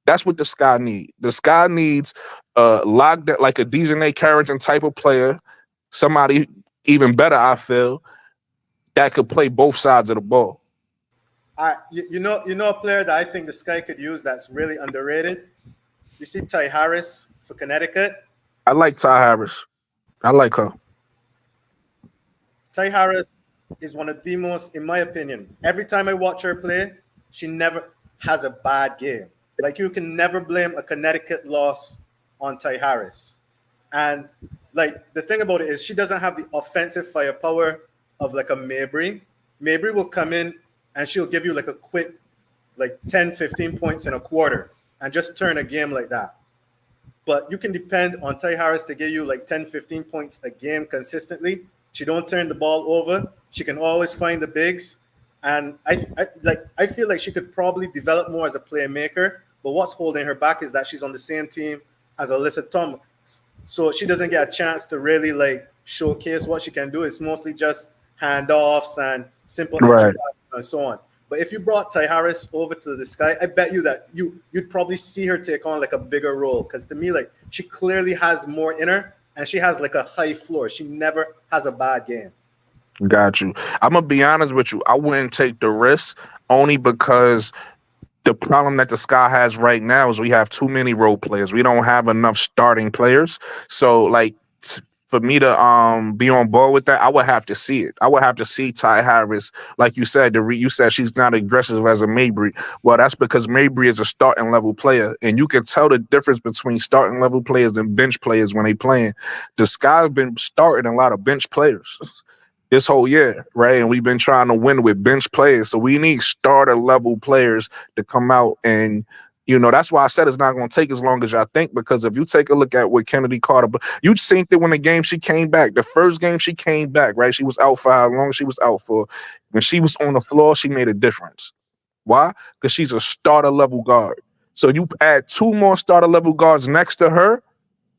That's what the Sky need. The Sky needs locked like a Dejanay Carrington type of player, somebody even better, I feel, that could play both sides of the ball. You know a player that I think the Sky could use that's really underrated. You see Ty Harris for Connecticut. I like Ty Harris. I like her. Ty Harris is one of the most, in my opinion, every time I watch her play, she never has a bad game. Like you can never blame a Connecticut loss on Ty Harris. And like the thing about it is she doesn't have the offensive firepower of like a Mabry. Mabry will come in and she'll give you like a quick like 10, 15 points in a quarter and just turn a game like that. But you can depend on Ty Harris to give you like 10, 15 points a game consistently. She don't turn the ball over. She can always find the bigs. And I feel like she could probably develop more as a playmaker. But what's holding her back is that she's on the same team as Alyssa Thomas. So she doesn't get a chance to really like showcase what she can do. It's mostly just handoffs and simple entry passes and so on. But if you brought Ty Harris over to the Sky, I bet you that you'd probably see her take on like a bigger role. Because to me, like she clearly has more in her and she has like a high floor. She never has a bad game. Got you. I'm gonna be honest with you. I wouldn't take the risk only because the problem that the Sky has right now is we have too many role players. We don't have enough starting players. So like for me to be on board with that, I would have to see it. I would have to see Ty Harris, like you said. You said she's not aggressive as a Mabry. Well, that's because Mabry is a starting level player, and you can tell the difference between starting level players and bench players when they playing. The Sky's been starting a lot of bench players this whole year, right? And we've been trying to win with bench players. So we need starter level players to come out. And, that's why I said it's not going to take as long as y'all think, because if you take a look at what Kennedy Carter, you seen it when the game she came back, the first game she came back, right? She was out for how long she was out for. When she was on the floor, she made a difference. Why? Because she's a starter level guard. So you add two more starter level guards next to her,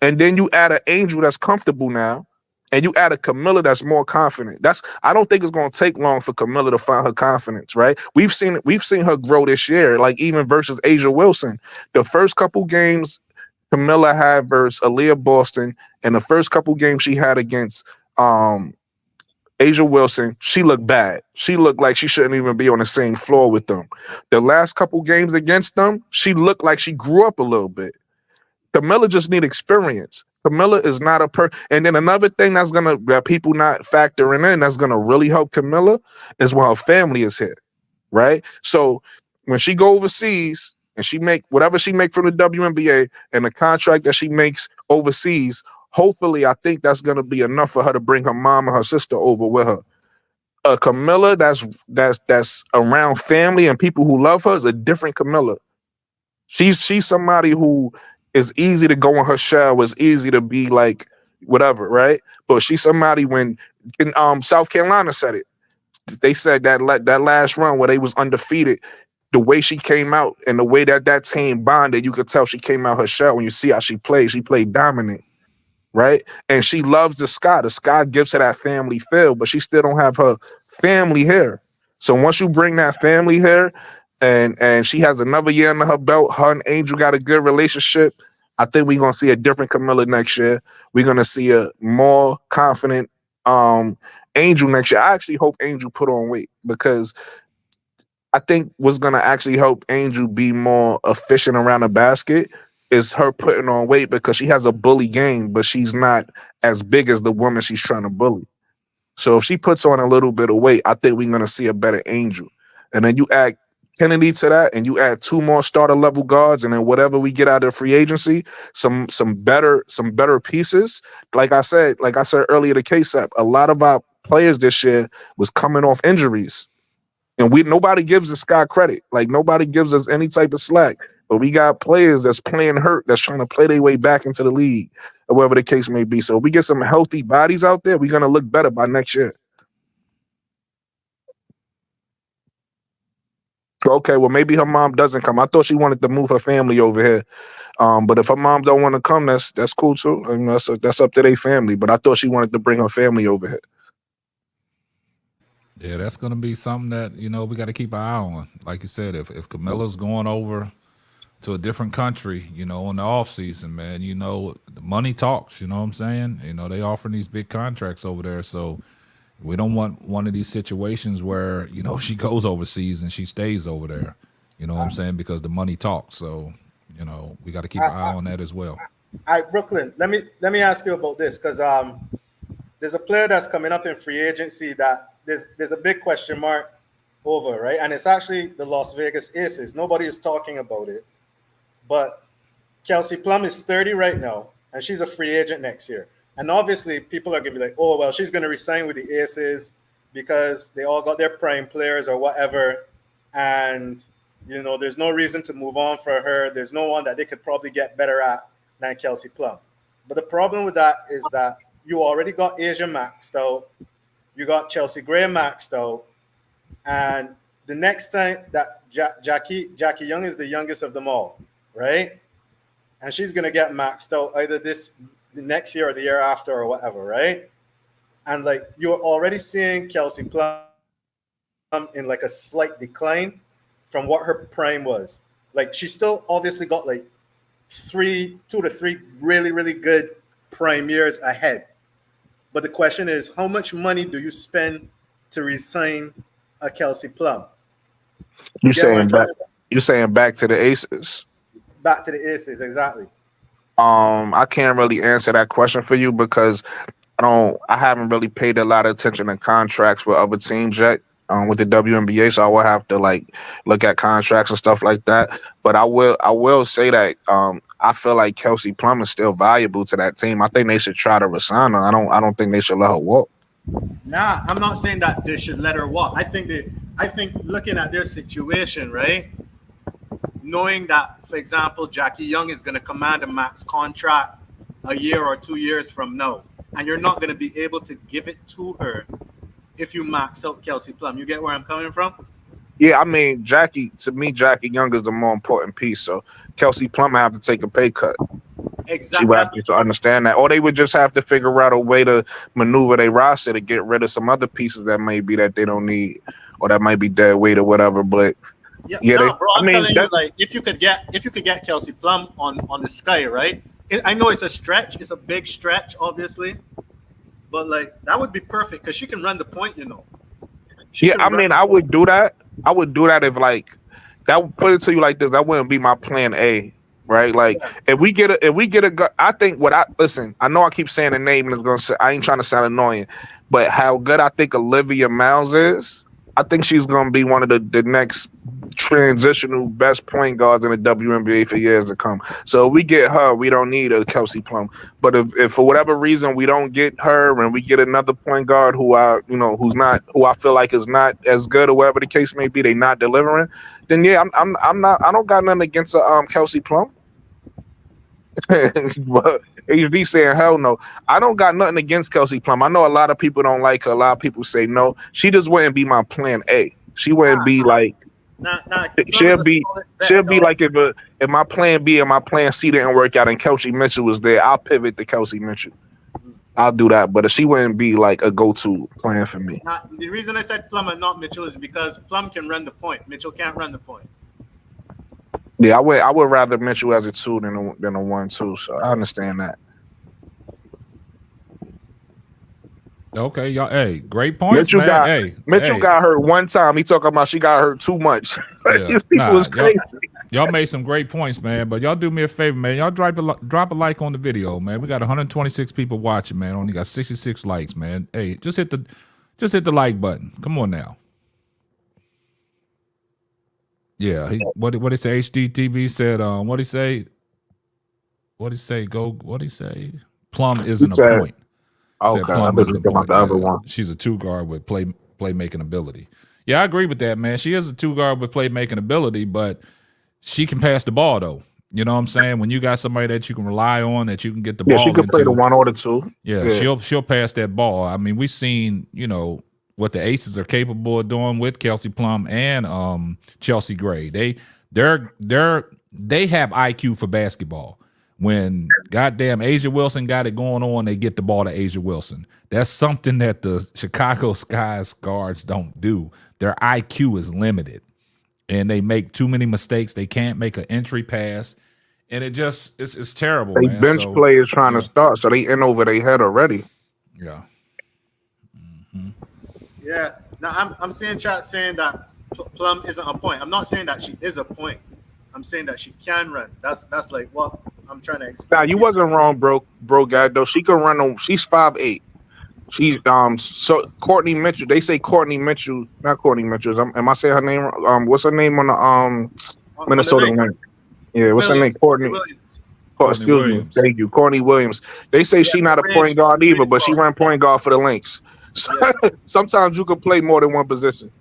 and then you add an Angel that's comfortable now, and you add a Camilla that's more confident. I don't think it's going to take long for Camilla to find her confidence, right? We've seen her grow this year, like even versus Asia Wilson. The first couple games Camilla had versus Aaliyah Boston, and the first couple games she had against Asia Wilson, she looked bad. She looked like she shouldn't even be on the same floor with them. The last couple games against them, she looked like she grew up a little bit. Camilla just need experience. Camilla is not and then another thing that people not factoring in that's gonna really help Camilla is when her family is here, right? So when she go overseas and she make whatever she make from the WNBA and the contract that she makes overseas, hopefully I think that's gonna be enough for her to bring her mom and her sister over with her. Camilla that's around family and people who love her is a different Camilla. She's somebody who is easy to go in her shell, is easy to be like, whatever, right? But she's somebody when in South Carolina said it. They said that last run where they was undefeated, the way she came out and the way that team bonded, you could tell she came out her shell. When you see how she played dominant, right? And she loves the sky. The sky gives her that family feel, but she still don't have her family here. So once you bring that family here, and she has another year under her belt, her and Angel got a good relationship. I think we're gonna see a different Camilla next year. We're gonna see a more confident Angel next year. I actually hope Angel put on weight because I think what's gonna actually help Angel be more efficient around the basket is her putting on weight because she has a bully game, but she's not as big as the woman she's trying to bully. So if she puts on a little bit of weight, I think we're gonna see a better Angel. And then you add Kennedy to that, and you add 2 more starter level guards, and then whatever we get out of free agency, some better pieces. Like I said earlier to KSAP, a lot of our players this year was coming off injuries. And nobody gives this guy credit. Like nobody gives us any type of slack. But we got players that's playing hurt, that's trying to play their way back into the league, or whatever the case may be. So if we get some healthy bodies out there, we're gonna look better by next year. Okay, well maybe her mom doesn't come. I thought she wanted to move her family over here. But if her mom don't want to come, that's cool too. I mean, that's up to their family. But I thought she wanted to bring her family over here. Yeah, that's going to be something that, we got to keep an eye on. Like you said, if Camilla's going over to a different country, in the off season, man, the money talks, you know what I'm saying? They offering these big contracts over there. So we don't want one of these situations where, she goes overseas and she stays over there. You know what I'm saying? Because the money talks. So, we got to keep an eye on that as well. All right, Brooklyn, let me ask you about this because there's a player that's coming up in free agency that there's a big question mark over, right? And it's actually the Las Vegas Aces. Nobody is talking about it. But Kelsey Plum is 30 right now, and she's a free agent next year. And obviously, people are going to be like, oh, well, she's going to resign with the Aces because they all got their prime players or whatever. And, there's no reason to move on for her. There's no one that they could probably get better at than Kelsey Plum. But the problem with that is that you already got Asia maxed out. You got Chelsea Gray maxed out. And the next time that Jackie Young is the youngest of them all, right? And she's going to get maxed out either the next year or the year after or whatever, right? And you're already seeing Kelsey Plum in a slight decline from what her prime was. She still obviously got 2 to 3 really, really good prime years ahead. But the question is, how much money do you spend to resign a Kelsey Plum? You saying back to the Aces? Back to the Aces, exactly. I can't really answer that question for you because I haven't really paid a lot of attention to contracts with other teams yet. With the WNBA, so I will have to look at contracts and stuff like that. But I will say that I feel like Kelsey Plum is still valuable to that team. I think they should try to resign her. I don't think they should let her walk. Nah, I'm not saying that they should let her walk. I think looking at their situation, right? Knowing that, for example, Jackie Young is going to command a max contract a year or 2 years from now, and you're not going to be able to give it to her if you max out Kelsey Plum. You get where I'm coming from? Yeah, I mean, Jackie Young is the more important piece. So Kelsey Plum have to take a pay cut. Exactly. She would have to understand that. Or they would just have to figure out a way to maneuver their roster to get rid of some other pieces that may be that they don't need or that might be dead weight or whatever. But bro, I'm telling you, if you could get Kelsey Plum on the Sky, right? I know it's a stretch. It's a big stretch, obviously. But that would be perfect because she can run the point, I would do that. I would do that if that would put it to you like this. That wouldn't be my plan A, right? If we get a, I think I know I keep saying the name and it's gonna say I ain't trying to sound annoying, but how good I think Olivia Miles is, I think she's gonna be one of the next transitional best point guards in the WNBA for years to come. So if we get her, we don't need a Kelsey Plum. But if for whatever reason we don't get her and we get another point guard who I feel like is not as good or whatever the case may be, they not delivering, then yeah, I don't got nothing against Kelsey Plum. But HD saying hell no. I don't got nothing against Kelsey Plum. I know a lot of people don't like her. A lot of people say no. She just wouldn't be my plan A. She wouldn't be like Nah, Plum she'll is a be solid she'll vet, be dog. like if my plan B and my plan C didn't work out and Kelsey Mitchell was there, I'll pivot to Kelsey Mitchell. I'll do that. But she wouldn't be like a go-to plan for me. Nah, the reason I said Plum and not Mitchell is because Plum can run the point. Mitchell can't run the point. Yeah, I would rather Mitchell as a 2 than a 1-2. So I understand that. Okay, y'all. Hey, great points, man. Mitchell got hurt one time. He talking about she got hurt too much. Yeah. These people was crazy. Y'all made some great points, man. But y'all do me a favor, man. Y'all drop a like on the video, man. We got 126 people watching, man. Only got 66 likes, man. Hey, just hit the like button. Come on now. Yeah, what he say? HDTV said, what he say? What he say? What he say? Plum isn't a point. Okay, I bet you about the other one. She's a 2-guard with playmaking ability. Yeah, I agree with that, man. She is a 2-guard with playmaking ability, but she can pass the ball though. You know what I'm saying? When you got somebody that you can rely on, that you can get the ball. Yeah, she could play the 1 or the 2. Yeah, she'll pass that ball. I mean, we've seen, what the Aces are capable of doing with Kelsey Plum and Chelsea Gray. They have IQ for basketball. When goddamn Asia Wilson got it going on, they get the ball to Asia Wilson. That's something that the Chicago Sky's guards don't do. Their IQ is limited, and they make too many mistakes. They can't make an entry pass, and it's terrible. They man. bench So, players trying to start, so they in over their head already. Yeah. Yeah. Now I'm seeing chat saying that Plum isn't a point. I'm not saying that she is a point. I'm saying that she can run. That's like what I'm trying to explain. Nah, you wasn't wrong, bro, guy. Though she can run on. She's 5'8". She's so Courtney Mitchell. They say Courtney Mitchell, not Courtney Mitchell. Am I saying her name? What's her name on the Minnesota Lynx? Yeah, what's her name? Courtney. Excuse Williams. Me. Thank you, Courtney Williams. They say she not a point guard either, but she ran point guard for the Lynx. So sometimes you can play more than one position.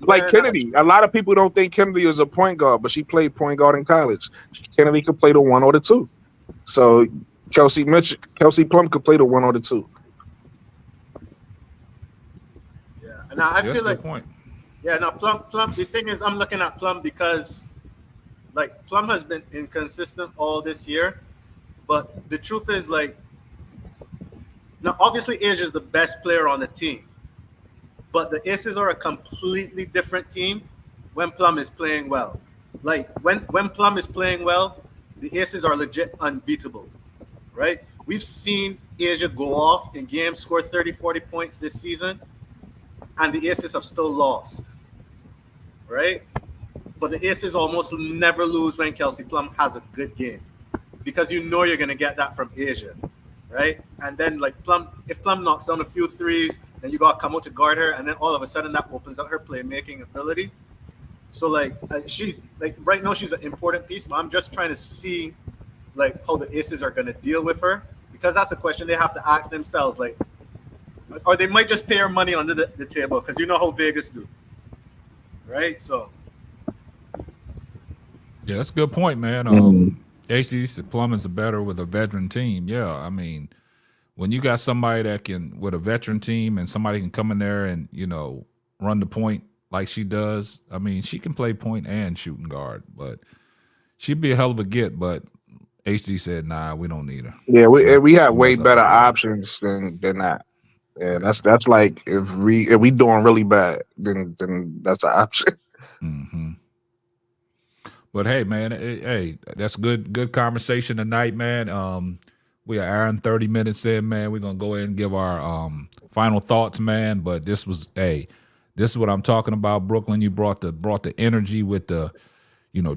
Like Kennedy, a lot of people don't think Kennedy is a point guard, but she played point guard in college. Kennedy could play the 1 or the 2. So Kelsey Plum could play the 1 or the 2. Yeah, and I feel like point. Yeah, now Plum. The thing is, I'm looking at Plum because, like, Plum has been inconsistent all this year, but the truth is, like, now obviously Asia is the best player on the team, but the Aces are a completely different team when Plum is playing well. Like when Plum is playing well, the Aces are legit unbeatable, right? We've seen Asia go off in games, score 30, 40 points this season, and the Aces have still lost, right? But the Aces almost never lose when Kelsey Plum has a good game because you know you're going to get that from Asia, right? And then, like, if Plum knocks down a few threes, then you got to come out to guard her, and then all of a sudden that opens up her playmaking ability. So, like, she's, like, right now she's an important piece, but I'm just trying to see, like, how the Aces are going to deal with her, because that's a question they have to ask themselves, like, or they might just pay her money under the table, because you know how Vegas do, right? So yeah, that's a good point, man. HC Plum is better with a veteran team. Yeah, I mean, when you got somebody that can, with a veteran team, and somebody can come in there and run the point like she does. I mean, she can play point and shooting guard, but she'd be a hell of a get. But HD said, "Nah, we don't need her." Yeah, we have way better options than that. Yeah, that's like if we doing really bad, then that's an option. Mm-hmm. But hey, man, hey, that's good conversation tonight, man. We are hour and 30 minutes in, man. We're gonna go ahead and give our final thoughts, man. But this is what I'm talking about, Brooklyn. You brought the energy with the,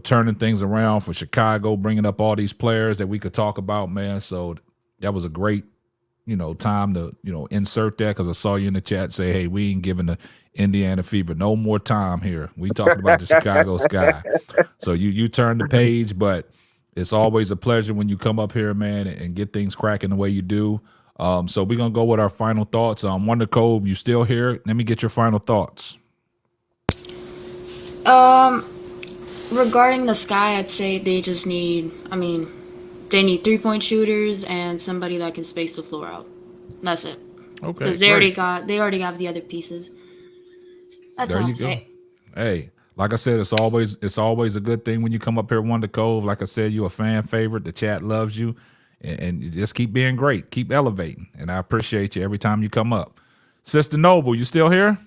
turning things around for Chicago, bringing up all these players that we could talk about, man. So that was a great, time to, insert that, because I saw you in the chat say, hey, we ain't giving the Indiana Fever no more time here. We talked about the Chicago Sky. So you turn the page, but it's always a pleasure when you come up here, man, and get things cracking the way you do. So we're going to go with our final thoughts. Wonder Cove, you still here? Let me get your final thoughts. Regarding the Sky, I'd say they just need, They need 3-point shooters and somebody that can space the floor out. That's it. Okay, Because great. they already have the other pieces. That's There all you I'm go. saying. Hey, like I said, it's always a good thing when you come up here, Wonder Cove. Like I said, you're a fan favorite. The chat loves you, and you just keep being great, keep elevating, and I appreciate you every time you come up. Sister Noble, you still here?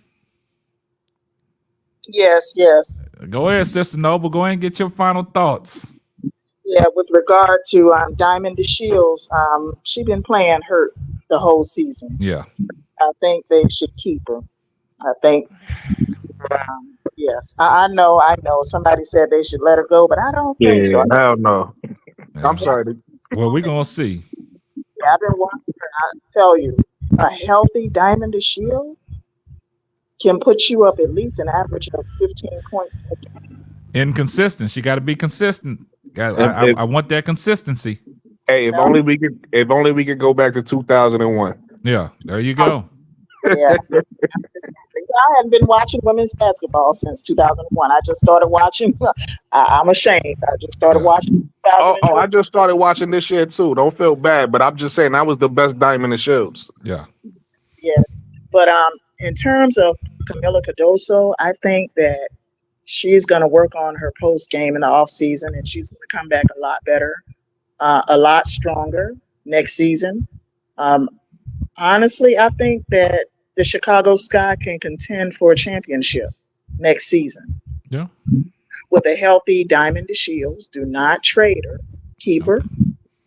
Yes, yes. Go ahead, Sister Noble. Go ahead and get your final thoughts. Yeah, with regard to Diamond DeShields, she been playing hurt the whole season. Yeah, I think they should keep her. I think, yes, I know, I know. Somebody said they should let her go, but I don't think so. Yeah, hell no. I'm yeah. sorry. Well, we're gonna see. I've been watching her. I tell you, a healthy Diamond DeShield can put you up at least an average of 15 points a game. Inconsistent. She got to be consistent. If, if, I want that consistency. hey, if only we could go back to 2001. Yeah, there you go. Yeah. I hadn't been watching women's basketball since 2001. I just started watching. I'm ashamed. I just started Yeah. watching Oh, 2002. I just started watching this year too. Don't feel bad, but I'm just saying that was the best Diamond and Shields. Yeah. Yes. But in terms of Camila Cardoso, I think that she's going to work on her post game in the off season, and she's going to come back a lot better, a lot stronger next season. Honestly, I think that the Chicago Sky can contend for a championship next season. Yeah. With a healthy Diamond DeShields. Do not trade her. Keep her.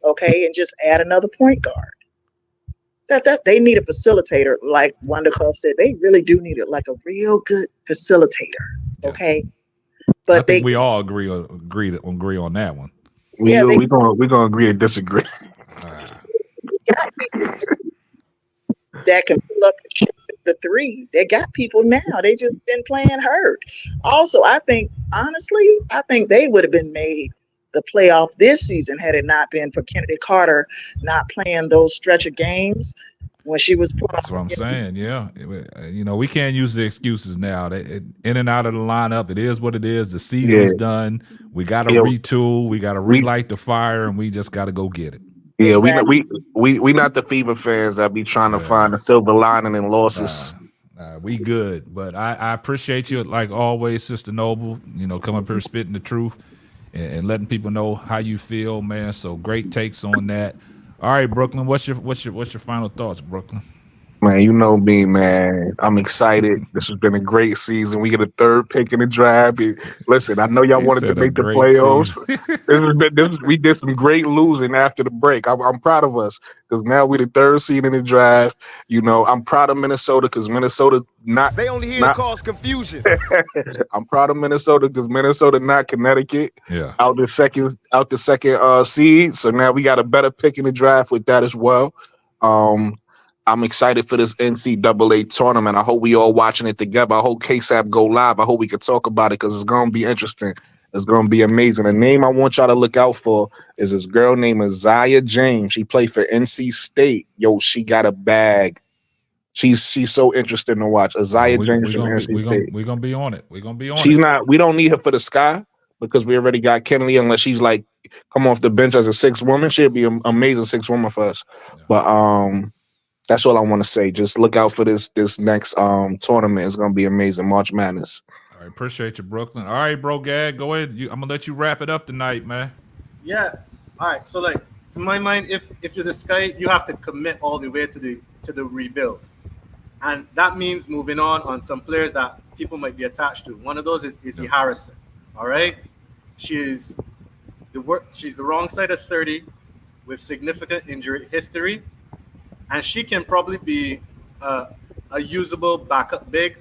Okay, and just add another point guard. That they need a facilitator, like Wonder Club said. They really do need it, like a real good facilitator. Okay, but I think we all agree on that one. We're gonna agree and disagree. That can pull up and shoot the three. They got people now. They just been playing hurt. Also, I think they would have been made the playoff this season had it not been for Kennedy Carter not playing those stretch of games when she was put on. That's what I'm saying. Yeah, we can't use the excuses now. In and out of the lineup, it is what it is. The season's done. We got to retool. We got to relight the fire, and we just got to go get it. Yeah, Exactly. we not the Fever fans that be trying to find a silver lining in losses. We good, but I appreciate you like always, Sister Noble. Come up here spitting the truth and letting people know how you feel, man. So great takes on that. All right, Brooklyn, what's your final thoughts, Brooklyn? Man, you know me, man. I'm excited. This has been a great season. We get a third pick in the draft. Listen, I know y'all He wanted to said a make the great playoffs. season. We did some great losing after the break. I'm proud of us because now we're the third seed in the draft. I'm proud of Minnesota because Minnesota not. They only here to cause confusion. I'm proud of Minnesota because Minnesota not Connecticut. Yeah. Out the second seed. So now we got a better pick in the draft with that as well. I'm excited for this NCAA tournament. I hope we all watching it together. I hope KSAP go live. I hope we can talk about it because it's going to be interesting. It's going to be amazing. The name I want y'all to look out for is this girl named Isaiah James. She played for NC State. Yo, she got a bag. She's so interesting to watch. Isaiah James from NC State. We're going to be on it. We're going to be on She's it. not. We don't need her for the Sky because we already got Kennedy. Unless she's like come off the bench as a sixth woman, she'll be an amazing sixth woman for us. Yeah. But that's all I want to say. Just look out for this next tournament. It's gonna be amazing. March Madness. All right, appreciate you, Brooklyn. All right, bro, Gag, go ahead. I'm gonna let you wrap it up tonight, man. Yeah. All right. So to my mind, if you're the Sky, you have to commit all the way to the rebuild, and that means moving on some players that people might be attached to. One of those is Izzy Harrison. All right. She's the wrong side of 30 with significant injury history. And she can probably be a usable backup big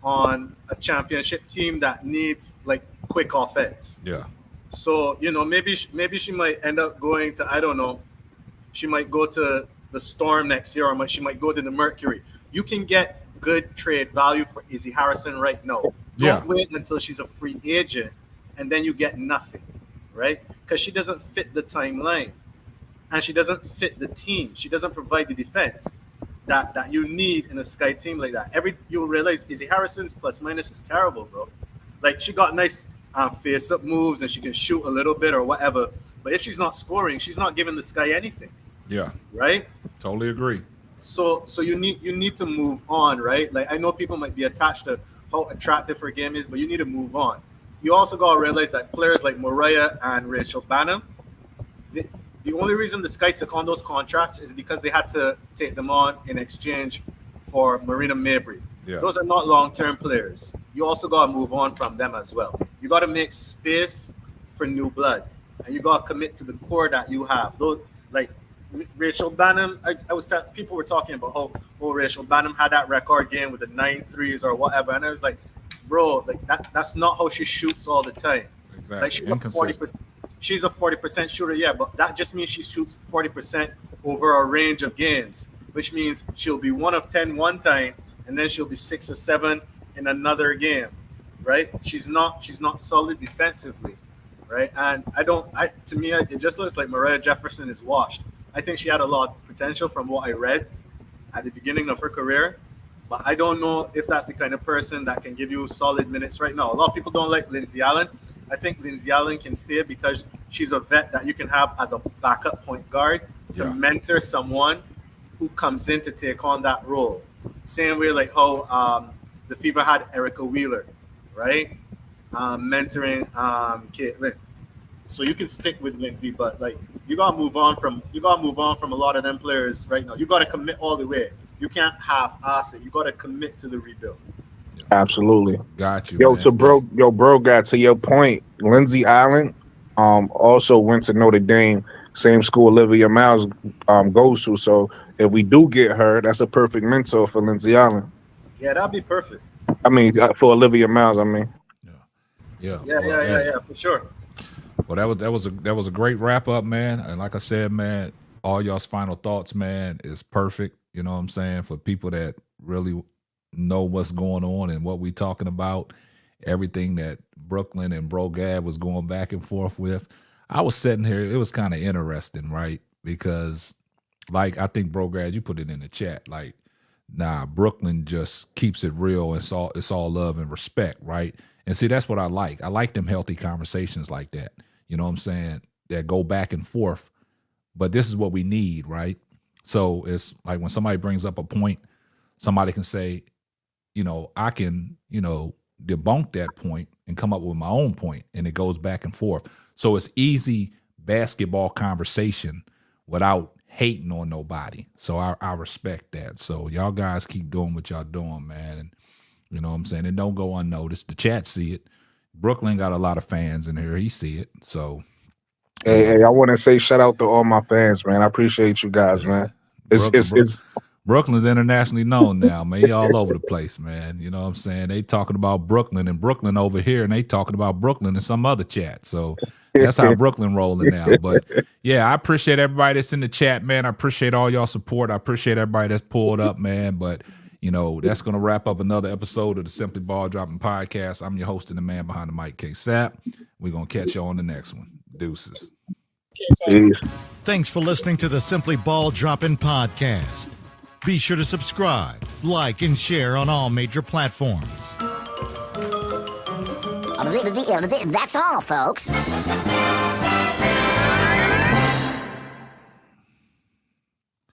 on a championship team that needs like quick offense. Yeah. So maybe she might end up going to, I don't know, she might go to the Storm next year, or she might go to the Mercury. You can get good trade value for Izzy Harrison right now. Don't wait until she's a free agent and then you get nothing, right? Because she doesn't fit the timeline. And she doesn't fit the team. She doesn't provide the defense that you need in a Sky team like that. You'll realize Izzy Harrison's plus minus is terrible, bro. Like she got nice face-up moves and she can shoot a little bit or whatever. But if she's not scoring, she's not giving the Sky anything, Yeah, right? totally agree. So you need to move on, right? Like, I know people might be attached to how attractive her game is, but you need to move on. You also got to realize that players like Mariah and Rachel Banham, the only reason the Sky took on those contracts is because they had to take them on in exchange for Marina Mabrey. Yeah. Those are not long-term players. You also got to move on from them as well. You got to make space for new blood, and you got to commit to the core that you have. Those, like Rachel Banham, people were talking about how Rachel Banham had that record game with the 9 threes or whatever, and I was like, bro, like that's not how she shoots all the time. Exactly. Like she's a 40% shooter, yeah, but that just means she shoots 40% over a range of games, which means she'll be 1 of 10 one time, and then she'll be 6 or 7 in another game, right? She's not solid defensively, right? And to me, it just looks like Mariah Jefferson is washed. I think she had a lot of potential from what I read at the beginning of her career, but I don't know if that's the kind of person that can give you solid minutes right now. A lot of people don't like Lindsay Allen. I think Lindsay Allen can stay because she's a vet that you can have as a backup point guard to mentor someone who comes in to take on that role. Same way like how the Fever had Erica Wheeler, right? Mentoring Caitlin. So you can stick with Lindsay, but like you gotta move on from a lot of them players right now. You gotta commit all the way. You can't half-ass it. You gotta commit to the rebuild. Absolutely. Got you. Yo, man. so bro, got to your point. Lindsay Allen also went to Notre Dame, same school Olivia Miles goes to. So if we do get her, that's a perfect mentor for Lindsay Allen. Yeah, that'd be perfect. I mean, for Olivia Miles, I mean. Yeah, For sure. Well, that was a great wrap up, man. And like I said, man, all y'all's final thoughts, man, is perfect. You know what I'm saying? For people that really know what's going on and what we talking about, everything that Brooklyn and Bro Gab was going back and forth with. I was sitting here, it was kind of interesting, right? Because like I think Bro Gab, you put it in the chat, like, nah, Brooklyn just keeps it real. It's all love and respect, right? And see, that's what I like. I like them healthy conversations like that. You know what I'm saying? That go back and forth. But this is what we need, right? So it's like when somebody brings up a point, somebody can say, you know, I can, you know, debunk that point and come up with my own point, and it goes back and forth. So it's easy basketball conversation without hating on nobody. So I respect that. So y'all guys keep doing what y'all doing, man. And you know what I'm saying? And don't go unnoticed. The chat see it. Brooklyn got a lot of fans in here. He see it. So Hey, I want to say shout out to all my fans, man. I appreciate you guys, man. Brooklyn's internationally known now, man. He all over the place, man. You know what I'm saying? They talking about Brooklyn and Brooklyn over here, and they talking about Brooklyn in some other chat. So that's how Brooklyn rolling now. But yeah, I appreciate everybody that's in the chat, man. I appreciate all y'all support. I appreciate everybody that's pulled up, man. But you know, that's going to wrap up another episode of the Simply Ball Dropping Podcast. I'm your host and the man behind the mic, K-Sap. We're going to catch you on the next one. Deuces. Peace. Thanks for listening to the Simply Ball Dropping Podcast. Be sure to subscribe, like, and share on all major platforms. That's all, folks.